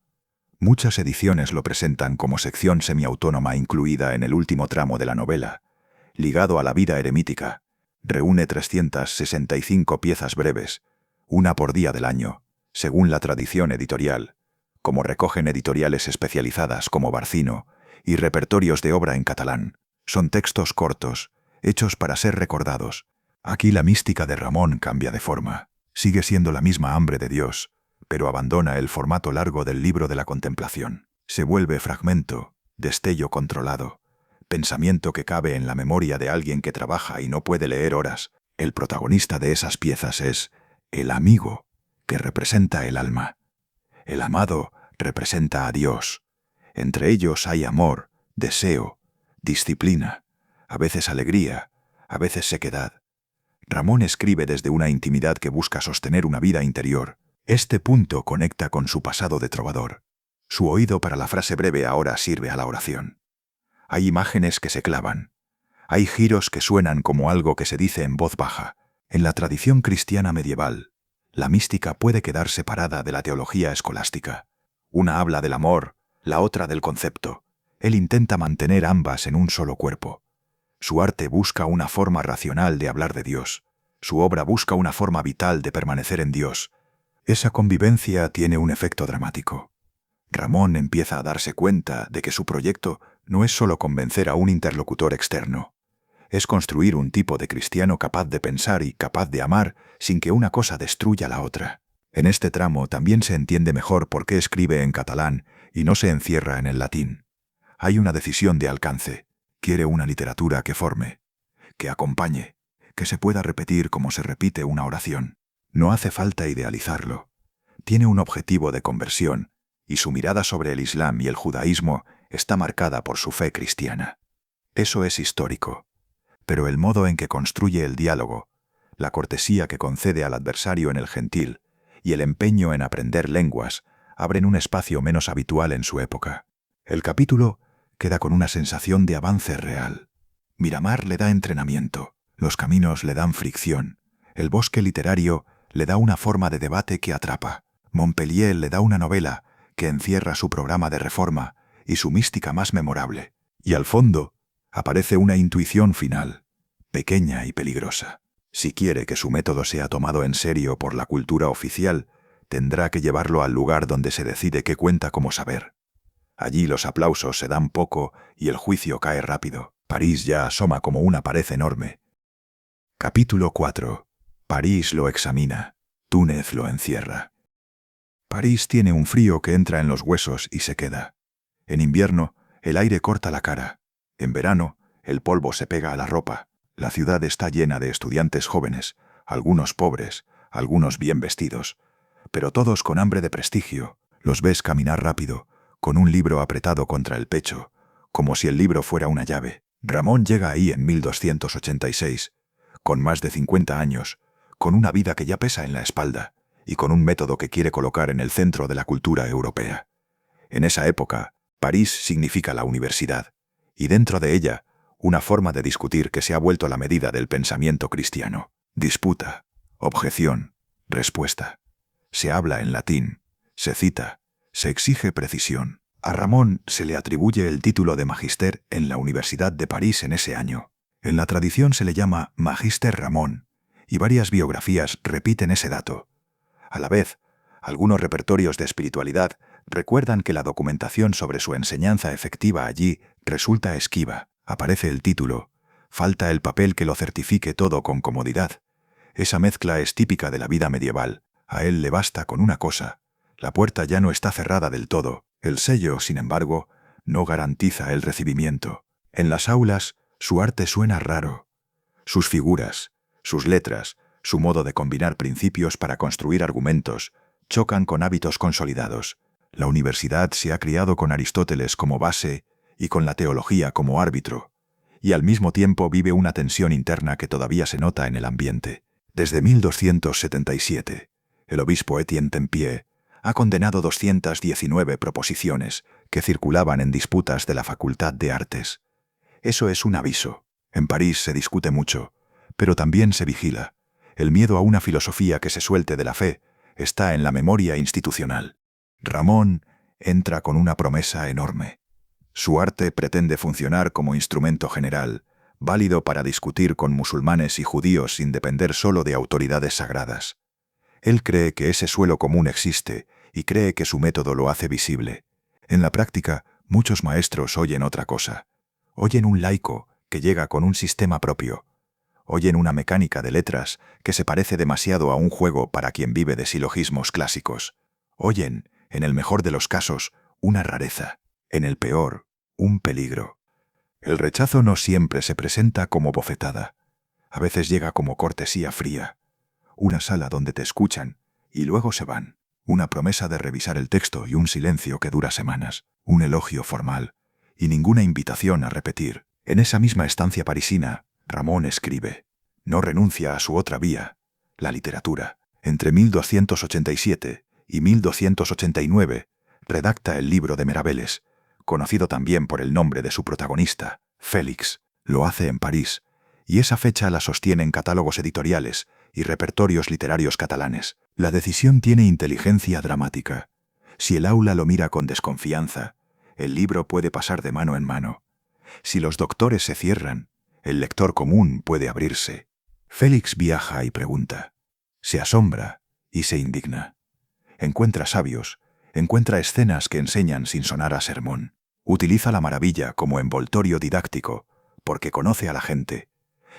Speaker 1: Muchas ediciones lo presentan como sección semiautónoma incluida en el último tramo de la novela, ligado a la vida eremítica. Reúne 365 piezas breves, una por día del año, según la tradición editorial, como recogen editoriales especializadas como Barcino, y repertorios de obra en catalán. Son textos cortos, hechos para ser recordados. Aquí la mística de Ramón cambia de forma. Sigue siendo la misma hambre de Dios, pero abandona el formato largo del libro de la contemplación. Se vuelve fragmento, destello controlado, pensamiento que cabe en la memoria de alguien que trabaja y no puede leer horas. El protagonista de esas piezas es el amigo, que representa el alma. El amado representa a Dios. Entre ellos hay amor, deseo, disciplina, a veces alegría, a veces sequedad. Ramón escribe desde una intimidad que busca sostener una vida interior. Este punto conecta con su pasado de trovador. Su oído para la frase breve ahora sirve a la oración. Hay imágenes que se clavan. Hay giros que suenan como algo que se dice en voz baja. En la tradición cristiana medieval, la mística puede quedar separada de la teología escolástica. Una habla del amor, la otra del concepto. Él intenta mantener ambas en un solo cuerpo. Su arte busca una forma racional de hablar de Dios. Su obra busca una forma vital de permanecer en Dios. Esa convivencia tiene un efecto dramático. Ramón empieza a darse cuenta de que su proyecto no es solo convencer a un interlocutor externo. Es construir un tipo de cristiano capaz de pensar y capaz de amar sin que una cosa destruya la otra. En este tramo también se entiende mejor por qué escribe en catalán y no se encierra en el latín. Hay una decisión de alcance. Quiere una literatura que forme, que acompañe, que se pueda repetir como se repite una oración. No hace falta idealizarlo. Tiene un objetivo de conversión, y su mirada sobre el Islam y el judaísmo está marcada por su fe cristiana. Eso es histórico. Pero el modo en que construye el diálogo, la cortesía que concede al adversario en el gentil y el empeño en aprender lenguas abren un espacio menos habitual en su época. El capítulo queda con una sensación de avance real. Miramar le da entrenamiento, los caminos le dan fricción, el bosque literario le da una forma de debate que atrapa, Montpellier le da una novela que encierra su programa de reforma y su mística más memorable, y al fondo aparece una intuición final, pequeña y peligrosa. Si quiere que su método sea tomado en serio por la cultura oficial, tendrá que llevarlo al lugar donde se decide qué cuenta como saber. Allí los aplausos se dan poco y el juicio cae rápido. París ya asoma como una pared enorme. Capítulo 4. París lo examina. Túnez lo encierra. París tiene un frío que entra en los huesos y se queda. En invierno, el aire corta la cara. En verano, el polvo se pega a la ropa. La ciudad está llena de estudiantes jóvenes, algunos pobres, algunos bien vestidos, pero todos con hambre de prestigio. Los ves caminar rápido, con un libro apretado contra el pecho, como si el libro fuera una llave. Ramón llega ahí en 1286, con más de 50 años, con una vida que ya pesa en la espalda y con un método que quiere colocar en el centro de la cultura europea. En esa época, París significa la universidad, y dentro de ella, una forma de discutir que se ha vuelto a la medida del pensamiento cristiano. Disputa, objeción, respuesta. Se habla en latín, se cita, se exige precisión. A Ramón se le atribuye el título de Magister en la Universidad de París en ese año. En la tradición se le llama Magister Ramón, y varias biografías repiten ese dato. A la vez, algunos repertorios de espiritualidad recuerdan que la documentación sobre su enseñanza efectiva allí resulta esquiva. Aparece el título, falta el papel que lo certifique todo con comodidad. Esa mezcla es típica de la vida medieval. A él le basta con una cosa. La puerta ya no está cerrada del todo. El sello, sin embargo, no garantiza el recibimiento. En las aulas, su arte suena raro. Sus figuras, sus letras, su modo de combinar principios para construir argumentos, chocan con hábitos consolidados. La universidad se ha criado con Aristóteles como base y con la teología como árbitro, y al mismo tiempo vive una tensión interna que todavía se nota en el ambiente. Desde 1277, el obispo Etienne Tempier ha condenado 219 proposiciones que circulaban en disputas de la Facultad de Artes. Eso es un aviso. En París se discute mucho, pero también se vigila. El miedo a una filosofía que se suelte de la fe está en la memoria institucional. Ramón entra con una promesa enorme. Su arte pretende funcionar como instrumento general, válido para discutir con musulmanes y judíos sin depender solo de autoridades sagradas. Él cree que ese suelo común existe y cree que su método lo hace visible. En la práctica, muchos maestros oyen otra cosa. Oyen un laico que llega con un sistema propio. Oyen una mecánica de letras que se parece demasiado a un juego para quien vive de silogismos clásicos. Oyen, en el mejor de los casos, una rareza. En el peor, un peligro. El rechazo no siempre se presenta como bofetada. A veces llega como cortesía fría. Una sala donde te escuchan y luego se van. Una promesa de revisar el texto y un silencio que dura semanas. Un elogio formal y ninguna invitación a repetir. En esa misma estancia parisina, Ramón escribe. No renuncia a su otra vía, la literatura. Entre 1287 y 1289 redacta el libro de Merabeles, conocido también por el nombre de su protagonista, Félix. Lo hace en París, y esa fecha la sostienen catálogos editoriales y repertorios literarios catalanes. La decisión tiene inteligencia dramática. Si el aula lo mira con desconfianza, el libro puede pasar de mano en mano. Si los doctores se cierran, el lector común puede abrirse. Félix viaja y pregunta. Se asombra y se indigna. Encuentra sabios, encuentra escenas que enseñan sin sonar a sermón. Utiliza la maravilla como envoltorio didáctico, porque conoce a la gente.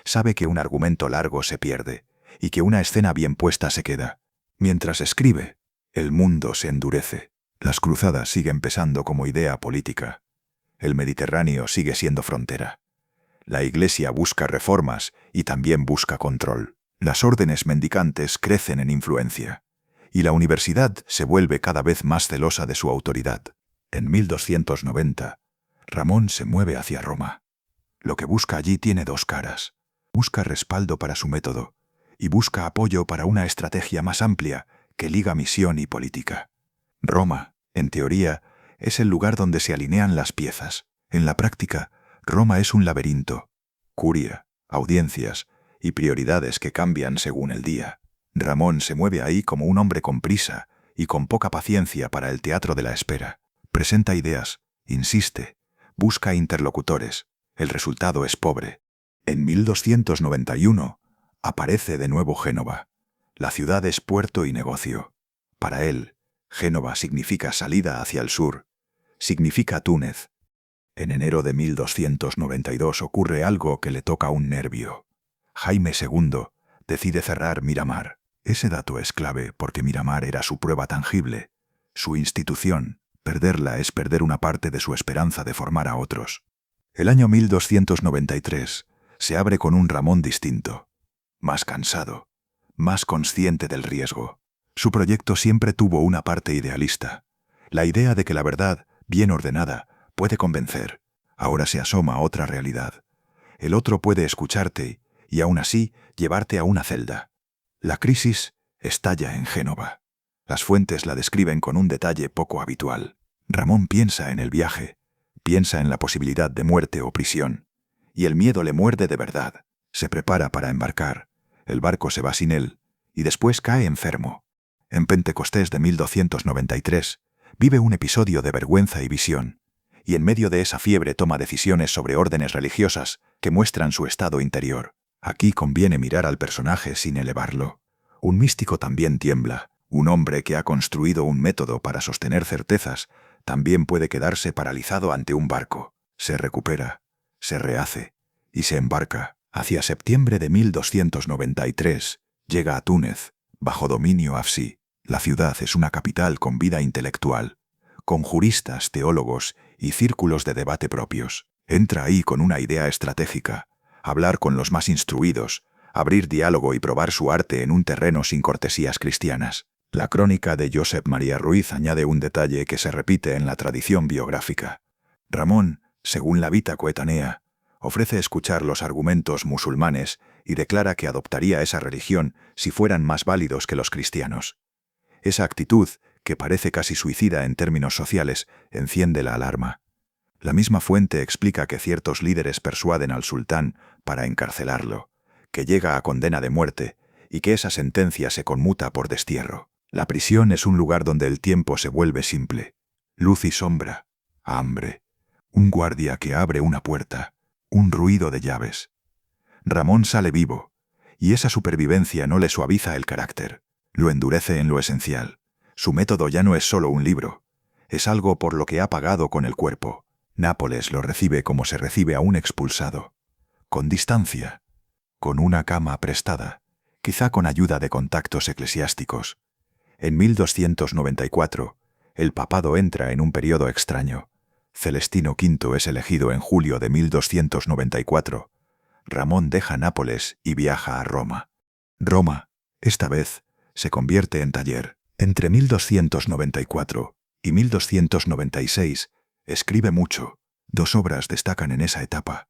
Speaker 1: Sabe que un argumento largo se pierde y que una escena bien puesta se queda. Mientras escribe, el mundo se endurece. Las cruzadas siguen pesando como idea política. El Mediterráneo sigue siendo frontera. La Iglesia busca reformas y también busca control. Las órdenes mendicantes crecen en influencia. Y la universidad se vuelve cada vez más celosa de su autoridad. En 1290, Ramón se mueve hacia Roma. Lo que busca allí tiene dos caras. Busca respaldo para su método y busca apoyo para una estrategia más amplia que liga misión y política. Roma, en teoría, es el lugar donde se alinean las piezas. En la práctica, Roma es un laberinto. Curia, audiencias y prioridades que cambian según el día. Ramón se mueve ahí como un hombre con prisa y con poca paciencia para el teatro de la espera. Presenta ideas, insiste, busca interlocutores. El resultado es pobre. En 1291 aparece de nuevo Génova. La ciudad es puerto y negocio. Para él, Génova significa salida hacia el sur. Significa Túnez. En enero de 1292 ocurre algo que le toca un nervio. Jaime II decide cerrar Miramar. Ese dato es clave porque Miramar era su prueba tangible, su institución. Perderla es perder una parte de su esperanza de formar a otros. El año 1293 se abre con un Ramón distinto, más cansado, más consciente del riesgo. Su proyecto siempre tuvo una parte idealista. La idea de que la verdad, bien ordenada, puede convencer. Ahora se asoma otra realidad. El otro puede escucharte y aún así llevarte a una celda. La crisis estalla en Génova. Las fuentes la describen con un detalle poco habitual. Ramón piensa en el viaje, piensa en la posibilidad de muerte o prisión, y el miedo le muerde de verdad. Se prepara para embarcar, el barco se va sin él, y después cae enfermo. En Pentecostés de 1293, vive un episodio de vergüenza y visión, y en medio de esa fiebre toma decisiones sobre órdenes religiosas que muestran su estado interior. Aquí conviene mirar al personaje sin elevarlo. Un místico también tiembla. Un hombre que ha construido un método para sostener certezas también puede quedarse paralizado ante un barco. Se recupera, se rehace y se embarca. Hacia septiembre de 1293 llega a Túnez, bajo dominio hafsí. La ciudad es una capital con vida intelectual, con juristas, teólogos y círculos de debate propios. Entra ahí con una idea estratégica: hablar con los más instruidos, abrir diálogo y probar su arte en un terreno sin cortesías cristianas. La crónica de Josep María Ruiz añade un detalle que se repite en la tradición biográfica. Ramón, según la Vita Coetanea, ofrece escuchar los argumentos musulmanes y declara que adoptaría esa religión si fueran más válidos que los cristianos. Esa actitud, que parece casi suicida en términos sociales, enciende la alarma. La misma fuente explica que ciertos líderes persuaden al sultán para encarcelarlo, que llega a condena de muerte y que esa sentencia se conmuta por destierro. La prisión es un lugar donde el tiempo se vuelve simple. Luz y sombra, hambre, un guardia que abre una puerta, un ruido de llaves. Ramón sale vivo, y esa supervivencia no le suaviza el carácter, lo endurece en lo esencial. Su método ya no es solo un libro, es algo por lo que ha pagado con el cuerpo. Nápoles lo recibe como se recibe a un expulsado, con distancia, con una cama prestada, quizá con ayuda de contactos eclesiásticos. En 1294, el papado entra en un periodo extraño. Celestino V es elegido en julio de 1294. Ramón deja Nápoles y viaja a Roma. Roma, esta vez, se convierte en taller. Entre 1294 y 1296, escribe mucho. Dos obras destacan en esa etapa.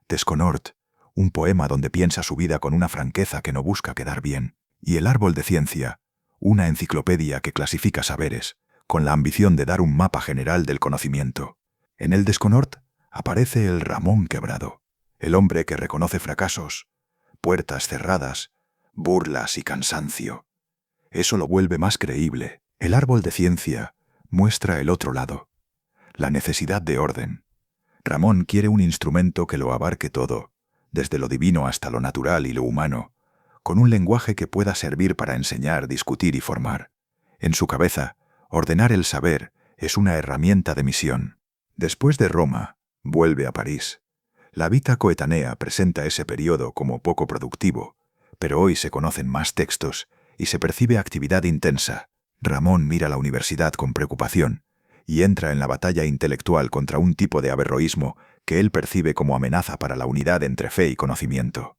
Speaker 1: Desconort, un poema donde piensa su vida con una franqueza que no busca quedar bien, y El árbol de ciencia, una enciclopedia que clasifica saberes, con la ambición de dar un mapa general del conocimiento. En el Desconort aparece el Ramón quebrado, el hombre que reconoce fracasos, puertas cerradas, burlas y cansancio. Eso lo vuelve más creíble. El árbol de ciencia muestra el otro lado, la necesidad de orden. Ramón quiere un instrumento que lo abarque todo, desde lo divino hasta lo natural y lo humano, con un lenguaje que pueda servir para enseñar, discutir y formar. En su cabeza, ordenar el saber es una herramienta de misión. Después de Roma, vuelve a París. La Vita Coetanea presenta ese periodo como poco productivo, pero hoy se conocen más textos y se percibe actividad intensa. Ramón mira la universidad con preocupación y entra en la batalla intelectual contra un tipo de averroísmo que él percibe como amenaza para la unidad entre fe y conocimiento.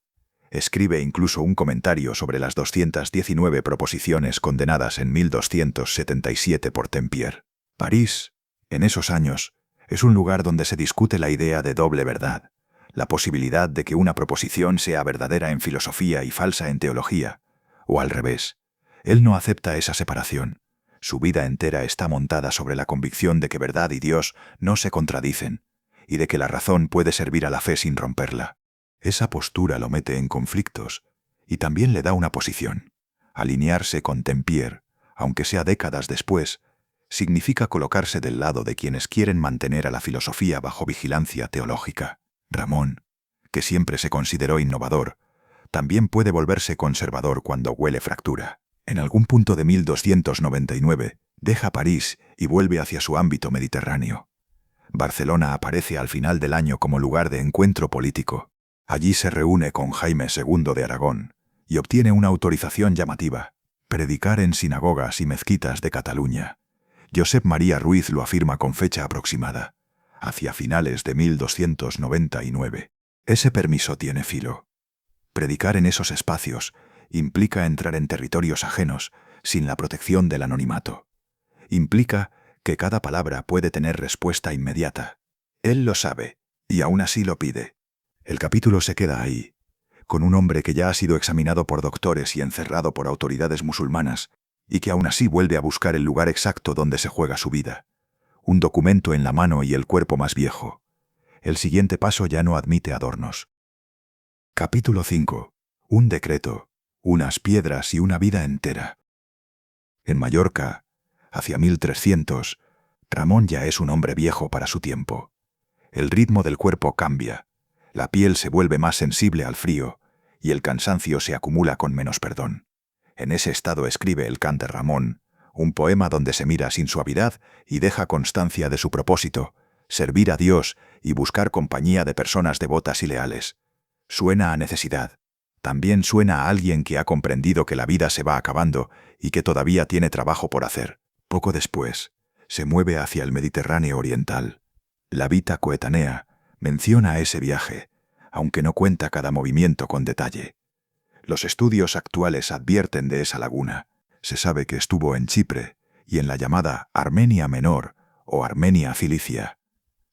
Speaker 1: Escribe incluso un comentario sobre las 219 proposiciones condenadas en 1277 por Tempier. París, en esos años, es un lugar donde se discute la idea de doble verdad, la posibilidad de que una proposición sea verdadera en filosofía y falsa en teología, o al revés. Él no acepta esa separación. Su vida entera está montada sobre la convicción de que verdad y Dios no se contradicen, y de que la razón puede servir a la fe sin romperla. Esa postura lo mete en conflictos, y también le da una posición. Alinearse con Tempier, aunque sea décadas después, significa colocarse del lado de quienes quieren mantener a la filosofía bajo vigilancia teológica. Ramón, que siempre se consideró innovador, también puede volverse conservador cuando huele fractura. En algún punto de 1299, deja París y vuelve hacia su ámbito mediterráneo. Barcelona aparece al final del año como lugar de encuentro político. Allí se reúne con Jaime II de Aragón y obtiene una autorización llamativa: predicar en sinagogas y mezquitas de Cataluña. Josep María Ruiz lo afirma con fecha aproximada, hacia finales de 1299. Ese permiso tiene filo. Predicar en esos espacios implica entrar en territorios ajenos, sin la protección del anonimato. Implica que cada palabra puede tener respuesta inmediata. Él lo sabe, y aún así lo pide. El capítulo se queda ahí, con un hombre que ya ha sido examinado por doctores y encerrado por autoridades musulmanas, y que aún así vuelve a buscar el lugar exacto donde se juega su vida. Un documento en la mano y el cuerpo más viejo. El siguiente paso ya no admite adornos. Capítulo 5. Un decreto, unas piedras y una vida entera. En Mallorca, hacia 1300, Ramón ya es un hombre viejo para su tiempo. El ritmo del cuerpo cambia, la piel se vuelve más sensible al frío y el cansancio se acumula con menos perdón. En ese estado escribe el Cant de Ramón, un poema donde se mira sin suavidad y deja constancia de su propósito, servir a Dios y buscar compañía de personas devotas y leales. Suena a necesidad. También suena a alguien que ha comprendido que la vida se va acabando y que todavía tiene trabajo por hacer. Poco después, se mueve hacia el Mediterráneo oriental. La Vita Coetanea menciona ese viaje, aunque no cuenta cada movimiento con detalle. Los estudios actuales advierten de esa laguna. Se sabe que estuvo en Chipre y en la llamada Armenia Menor o Armenia Cilicia.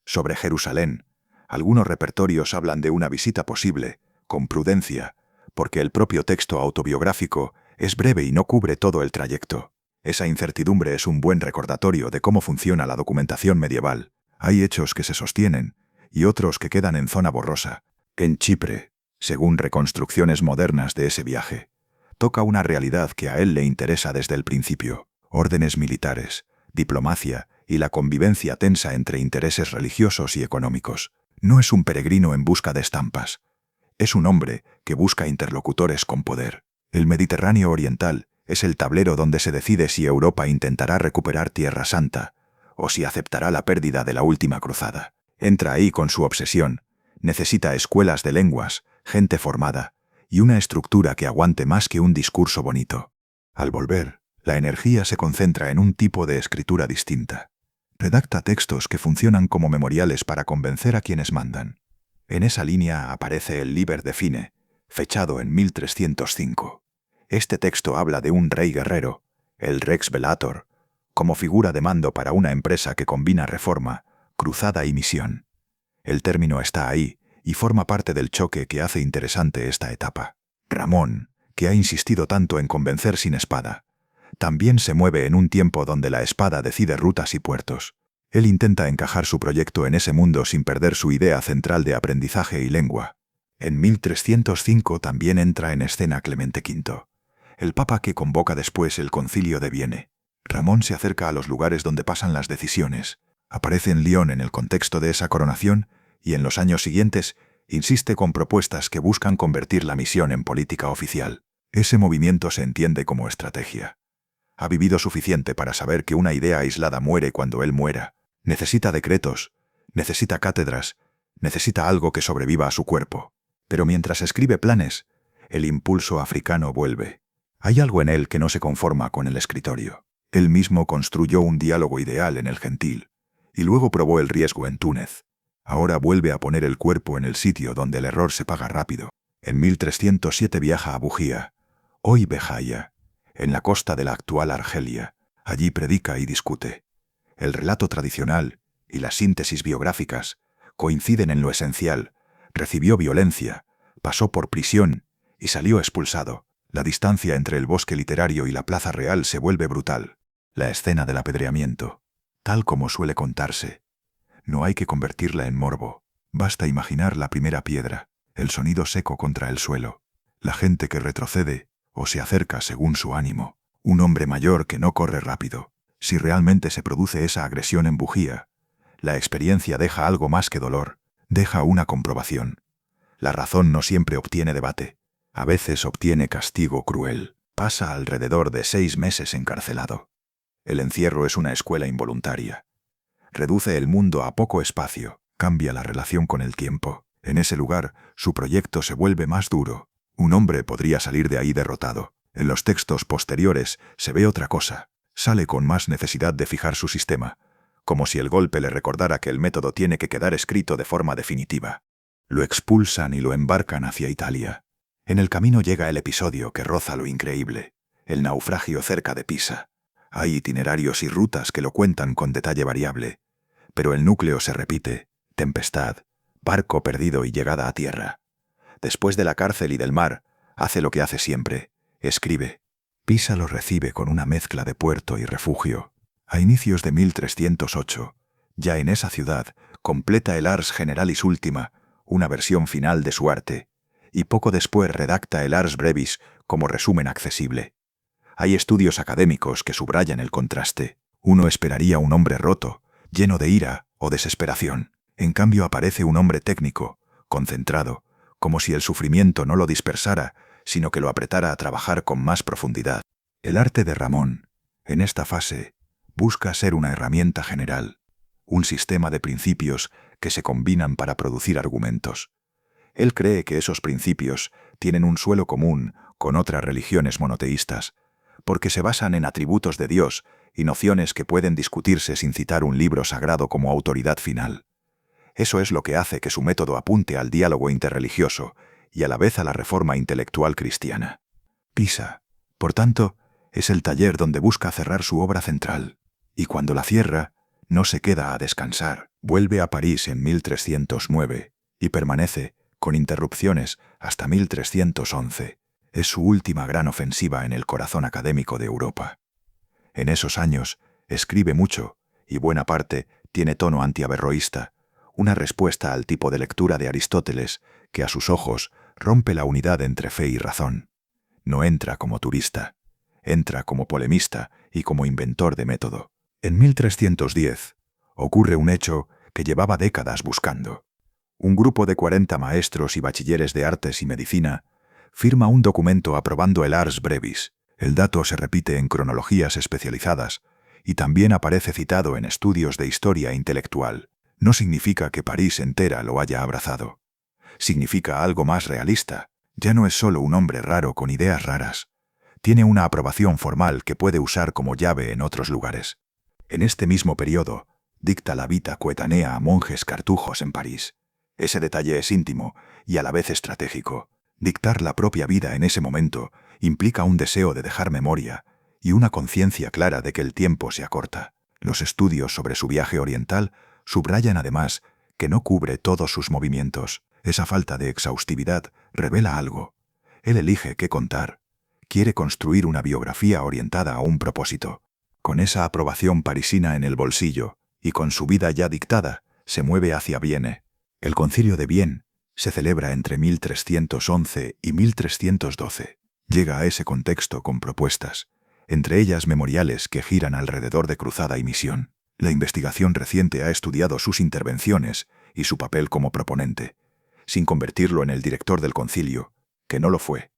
Speaker 1: Sobre Jerusalén, algunos repertorios hablan de una visita posible, con prudencia, porque el propio texto autobiográfico es breve y no cubre todo el trayecto. Esa incertidumbre es un buen recordatorio de cómo funciona la documentación medieval. Hay hechos que se sostienen y otros que quedan en zona borrosa. En Chipre, según reconstrucciones modernas de ese viaje, toca una realidad que a él le interesa desde el principio: órdenes militares, diplomacia y la convivencia tensa entre intereses religiosos y económicos. No es un peregrino en busca de estampas. Es un hombre que busca interlocutores con poder. El Mediterráneo oriental es el tablero donde se decide si Europa intentará recuperar Tierra Santa o si aceptará la pérdida de la última cruzada. Entra ahí con su obsesión. Necesita escuelas de lenguas, gente formada y una estructura que aguante más que un discurso bonito. Al volver, la energía se concentra en un tipo de escritura distinta. Redacta textos que funcionan como memoriales para convencer a quienes mandan. En esa línea aparece el Liber de Fine, fechado en 1305. Este texto habla de un rey guerrero, el Rex Velator, como figura de mando para una empresa que combina reforma, cruzada y misión. El término está ahí y forma parte del choque que hace interesante esta etapa. Ramón, que ha insistido tanto en convencer sin espada, también se mueve en un tiempo donde la espada decide rutas y puertos. Él intenta encajar su proyecto en ese mundo sin perder su idea central de aprendizaje y lengua. En 1305 también entra en escena Clemente V, el papa que convoca después el Concilio de Vienne. Ramón se acerca a los lugares donde pasan las decisiones. Aparece en Lyon en el contexto de esa coronación y en los años siguientes insiste con propuestas que buscan convertir la misión en política oficial. Ese movimiento se entiende como estrategia. Ha vivido suficiente para saber que una idea aislada muere cuando él muera. Necesita decretos, necesita cátedras, necesita algo que sobreviva a su cuerpo. Pero mientras escribe planes, el impulso africano vuelve. Hay algo en él que no se conforma con el escritorio. Él mismo construyó un diálogo ideal en el Gentil, y luego probó el riesgo en Túnez. Ahora vuelve a poner el cuerpo en el sitio donde el error se paga rápido. En 1307 viaja a Bujía, hoy Bejaia, en la costa de la actual Argelia. Allí predica y discute. El relato tradicional y las síntesis biográficas coinciden en lo esencial. Recibió violencia, pasó por prisión y salió expulsado. La distancia entre el bosque literario y la plaza real se vuelve brutal. La escena del apedreamiento, tal como suele contarse, no hay que convertirla en morbo. Basta imaginar la primera piedra, el sonido seco contra el suelo, la gente que retrocede o se acerca según su ánimo, un hombre mayor que no corre rápido. Si realmente se produce esa agresión en Bujía, la experiencia deja algo más que dolor, deja una comprobación. La razón no siempre obtiene debate, a veces obtiene castigo cruel. Pasa alrededor de 6 meses encarcelado. El encierro es una escuela involuntaria. Reduce el mundo a poco espacio, cambia la relación con el tiempo. En ese lugar, su proyecto se vuelve más duro. Un hombre podría salir de ahí derrotado. En los textos posteriores se ve otra cosa. Sale con más necesidad de fijar su sistema, como si el golpe le recordara que el método tiene que quedar escrito de forma definitiva. Lo expulsan y lo embarcan hacia Italia. En el camino llega el episodio que roza lo increíble, el naufragio cerca de Pisa. Hay itinerarios y rutas que lo cuentan con detalle variable, pero el núcleo se repite: tempestad, barco perdido y llegada a tierra. Después de la cárcel y del mar, hace lo que hace siempre, escribe. Pisa lo recibe con una mezcla de puerto y refugio. A inicios de 1308, ya en esa ciudad, completa el Ars Generalis Ultima, una versión final de su arte, y poco después redacta el Ars Brevis como resumen accesible. Hay estudios académicos que subrayan el contraste. Uno esperaría un hombre roto, lleno de ira o desesperación. En cambio aparece un hombre técnico, concentrado, como si el sufrimiento no lo dispersara, sino que lo apretara a trabajar con más profundidad. El arte de Ramón, en esta fase, busca ser una herramienta general, un sistema de principios que se combinan para producir argumentos. Él cree que esos principios tienen un suelo común con otras religiones monoteístas, porque se basan en atributos de Dios y nociones que pueden discutirse sin citar un libro sagrado como autoridad final. Eso es lo que hace que su método apunte al diálogo interreligioso y a la vez a la reforma intelectual cristiana. Pisa, por tanto, es el taller donde busca cerrar su obra central, y cuando la cierra, no se queda a descansar. Vuelve a París en 1309 y permanece, con interrupciones, hasta 1311. Es su última gran ofensiva en el corazón académico de Europa. En esos años, escribe mucho, y buena parte tiene tono antiaverroísta, una respuesta al tipo de lectura de Aristóteles que a sus ojos rompe la unidad entre fe y razón. No entra como turista, entra como polemista y como inventor de método. En 1310 ocurre un hecho que llevaba décadas buscando. Un grupo de 40 maestros y bachilleres de artes y medicina firma un documento aprobando el Ars Brevis. El dato se repite en cronologías especializadas y también aparece citado en estudios de historia intelectual. No significa que París entera lo haya abrazado. Significa algo más realista. Ya no es solo un hombre raro con ideas raras. Tiene una aprobación formal que puede usar como llave en otros lugares. En este mismo periodo, dicta la vita coetánea a monjes cartujos en París. Ese detalle es íntimo y a la vez estratégico. Dictar la propia vida en ese momento implica un deseo de dejar memoria y una conciencia clara de que el tiempo se acorta. Los estudios sobre su viaje oriental subrayan además que no cubre todos sus movimientos. Esa falta de exhaustividad revela algo. Él elige qué contar. Quiere construir una biografía orientada a un propósito. Con esa aprobación parisina en el bolsillo y con su vida ya dictada, se mueve hacia Vienne. El Concilio de Vienne se celebra entre 1311 y 1312. Llega a ese contexto con propuestas, entre ellas memoriales que giran alrededor de cruzada y misión. La investigación reciente ha estudiado sus intervenciones y su papel como proponente, sin convertirlo en el director del concilio, que no lo fue.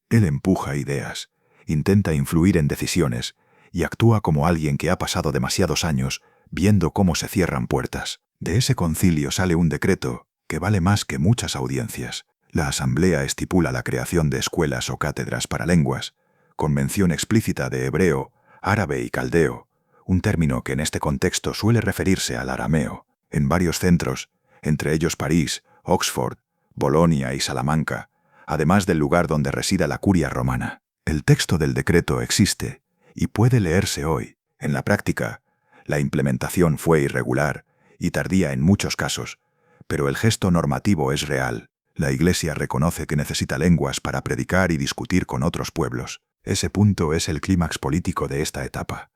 Speaker 1: Él empuja ideas, intenta influir en decisiones y actúa como alguien que ha pasado demasiados años viendo cómo se cierran puertas. De ese concilio sale un decreto que vale más que muchas audiencias. La asamblea estipula la creación de escuelas o cátedras para lenguas, con mención explícita de hebreo, árabe y caldeo, un término que en este contexto suele referirse al arameo, en varios centros, entre ellos París, Oxford, Bolonia y Salamanca, además del lugar donde resida la curia romana. El texto del decreto existe y puede leerse hoy. En la práctica, la implementación fue irregular y tardía en muchos casos, pero el gesto normativo es real. La Iglesia reconoce que necesita lenguas para predicar y discutir con otros pueblos. Ese punto es el clímax político de esta etapa.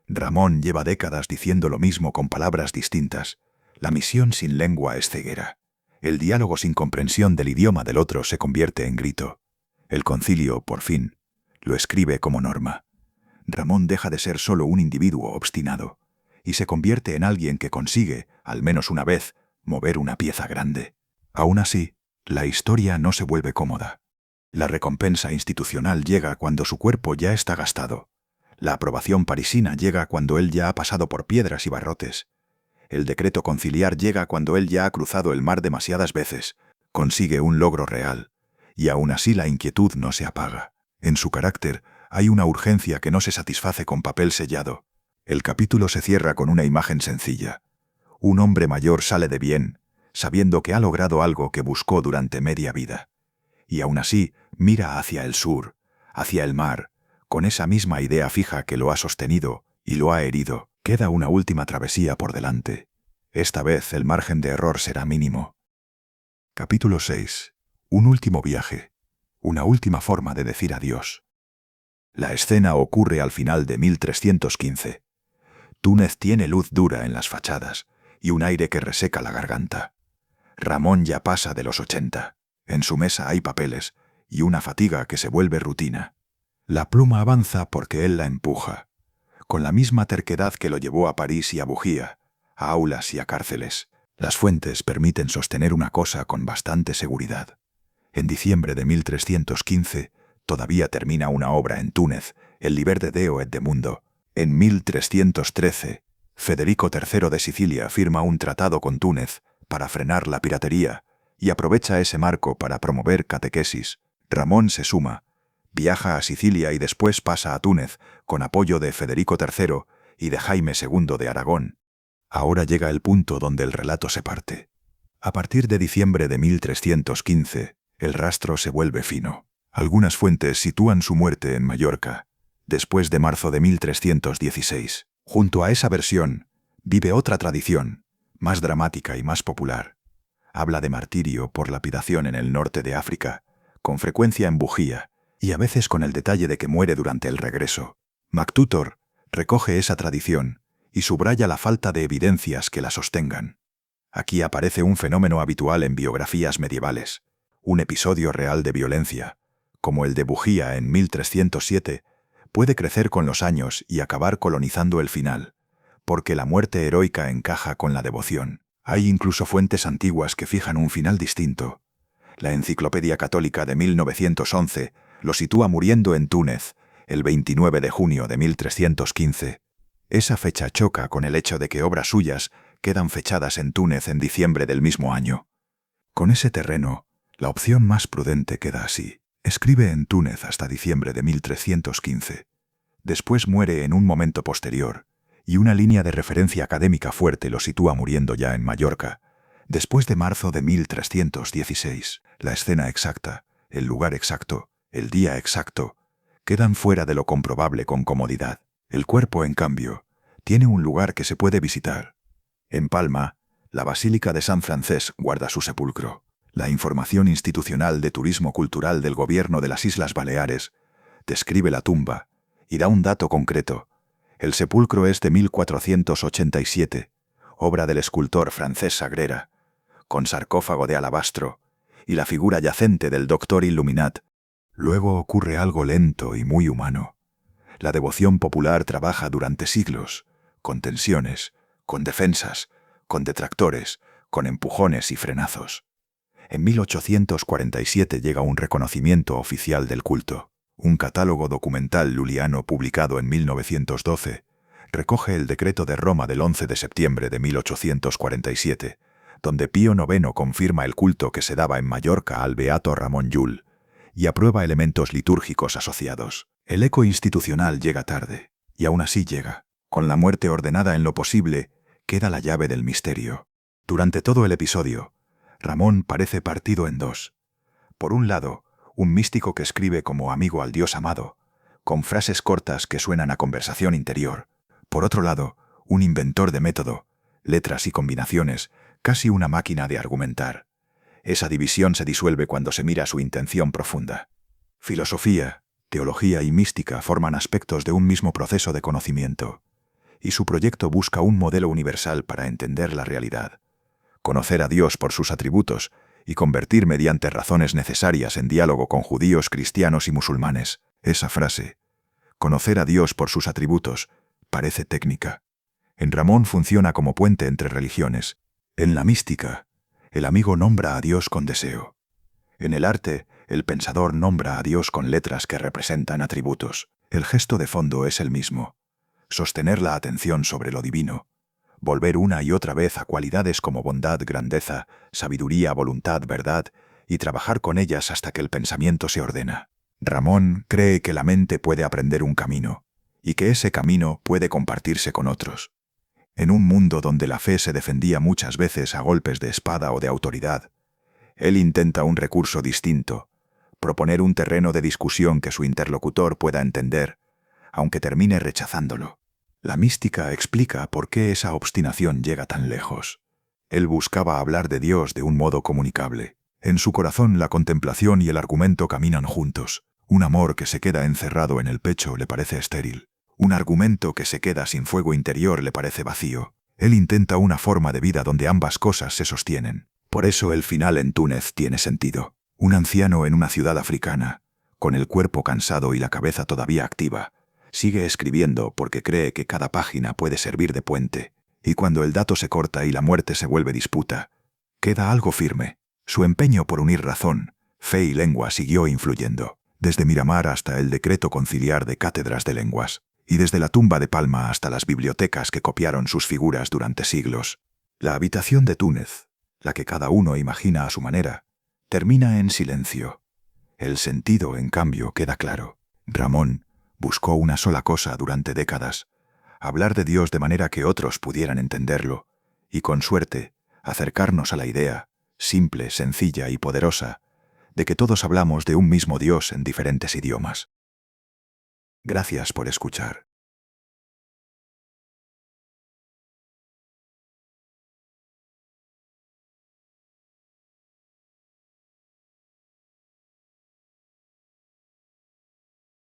Speaker 1: Ramón lleva décadas diciendo lo mismo con palabras distintas. La misión sin lengua es ceguera. El diálogo sin comprensión del idioma del otro se convierte en grito. El concilio, por fin, lo escribe como norma. Ramón deja de ser solo un individuo obstinado y se convierte en alguien que consigue, al menos una vez, mover una pieza grande. Aún así, la historia no se vuelve cómoda. La recompensa institucional llega cuando su cuerpo ya está gastado. La aprobación parisina llega cuando él ya ha pasado por piedras y barrotes. El decreto conciliar llega cuando él ya ha cruzado el mar demasiadas veces. Consigue un logro real, y aún así la inquietud no se apaga. En su carácter hay una urgencia que no se satisface con papel sellado. El capítulo se cierra con una imagen sencilla. Un hombre mayor sale de bien, sabiendo que ha logrado algo que buscó durante media vida. Y aún así mira hacia el sur, hacia el mar, con esa misma idea fija que lo ha sostenido y lo ha herido. Queda una última travesía por delante. Esta vez el margen de error será mínimo. Capítulo 6. Un último viaje, una última forma de decir adiós. La escena ocurre al final de 1315. Túnez tiene luz dura en las fachadas y un aire que reseca la garganta. Ramón ya pasa de los 80. En su mesa hay papeles y una fatiga que se vuelve rutina. La pluma avanza porque él la empuja, con la misma terquedad que lo llevó a París y a Bujía, a aulas y a cárceles. Las fuentes permiten sostener una cosa con bastante seguridad. En diciembre de 1315 todavía termina una obra en Túnez, el Liber de Deo et de Mundo. En 1313, Federico III de Sicilia firma un tratado con Túnez para frenar la piratería y aprovecha ese marco para promover catequesis. Ramón se suma, viaja a Sicilia y después pasa a Túnez con apoyo de Federico III y de Jaime II de Aragón. Ahora llega el punto donde el relato se parte. A partir de diciembre de 1315, el rastro se vuelve fino. Algunas fuentes sitúan su muerte en Mallorca, después de marzo de 1316. Junto a esa versión, vive otra tradición, más dramática y más popular. Habla de martirio por lapidación en el norte de África, con frecuencia en Bujía, y a veces con el detalle de que muere durante el regreso. MacTutor recoge esa tradición y subraya la falta de evidencias que la sostengan. Aquí aparece un fenómeno habitual en biografías medievales, un episodio real de violencia, como el de Bujía en 1307, puede crecer con los años y acabar colonizando el final, porque la muerte heroica encaja con la devoción. Hay incluso fuentes antiguas que fijan un final distinto. La Enciclopedia Católica de 1911 lo sitúa muriendo en Túnez, el 29 de junio de 1315. Esa fecha choca con el hecho de que obras suyas quedan fechadas en Túnez en diciembre del mismo año. Con ese terreno, la opción más prudente queda así. Escribe en Túnez hasta diciembre de 1315. Después muere en un momento posterior, y una línea de referencia académica fuerte lo sitúa muriendo ya en Mallorca, después de marzo de 1316. La escena exacta, el lugar exacto, el día exacto, quedan fuera de lo comprobable con comodidad. El cuerpo, en cambio, tiene un lugar que se puede visitar. En Palma, la Basílica de San Francés guarda su sepulcro. La información institucional de turismo cultural del gobierno de las Islas Baleares describe la tumba y da un dato concreto. El sepulcro es de 1487, obra del escultor francés Sagrera, con sarcófago de alabastro y la figura yacente del doctor Illuminat. Luego ocurre algo lento y muy humano. La devoción popular trabaja durante siglos, con tensiones, con defensas, con detractores, con empujones y frenazos. En 1847 llega un reconocimiento oficial del culto. Un catálogo documental luliano publicado en 1912 recoge el decreto de Roma del 11 de septiembre de 1847, donde Pío IX confirma el culto que se daba en Mallorca al beato Ramón Llull y aprueba elementos litúrgicos asociados. El eco institucional llega tarde, y aún así llega. Con la muerte ordenada en lo posible, queda la llave del misterio. Durante todo el episodio, Ramón parece partido en dos. Por un lado, un místico que escribe como amigo al Dios amado, con frases cortas que suenan a conversación interior. Por otro lado, un inventor de método, letras y combinaciones, casi una máquina de argumentar. Esa división se disuelve cuando se mira su intención profunda. Filosofía, teología y mística forman aspectos de un mismo proceso de conocimiento, y su proyecto busca un modelo universal para entender la realidad. Conocer a Dios por sus atributos y convertir mediante razones necesarias en diálogo con judíos, cristianos y musulmanes. Esa frase, conocer a Dios por sus atributos, parece técnica. En Ramón funciona como puente entre religiones. En la mística, el amigo nombra a Dios con deseo. En el arte, el pensador nombra a Dios con letras que representan atributos. El gesto de fondo es el mismo: sostener la atención sobre lo divino, volver una y otra vez a cualidades como bondad, grandeza, sabiduría, voluntad, verdad, y trabajar con ellas hasta que el pensamiento se ordena. Ramón cree que la mente puede aprender un camino, y que ese camino puede compartirse con otros. En un mundo donde la fe se defendía muchas veces a golpes de espada o de autoridad, él intenta un recurso distinto: proponer un terreno de discusión que su interlocutor pueda entender, aunque termine rechazándolo. La mística explica por qué esa obstinación llega tan lejos. Él buscaba hablar de Dios de un modo comunicable. En su corazón la contemplación y el argumento caminan juntos. Un amor que se queda encerrado en el pecho le parece estéril. Un argumento que se queda sin fuego interior le parece vacío. Él intenta una forma de vida donde ambas cosas se sostienen. Por eso el final en Túnez tiene sentido. Un anciano en una ciudad africana, con el cuerpo cansado y la cabeza todavía activa, sigue escribiendo porque cree que cada página puede servir de puente, y cuando el dato se corta y la muerte se vuelve disputa, queda algo firme. Su empeño por unir razón, fe y lengua siguió influyendo, desde Miramar hasta el decreto conciliar de cátedras de lenguas, y desde la tumba de Palma hasta las bibliotecas que copiaron sus figuras durante siglos. La habitación de Túnez, la que cada uno imagina a su manera, termina en silencio. El sentido, en cambio, queda claro. Ramón buscó una sola cosa durante décadas: hablar de Dios de manera que otros pudieran entenderlo, y con suerte, acercarnos a la idea, simple, sencilla y poderosa, de que todos hablamos de un mismo Dios en diferentes idiomas. Gracias por escuchar.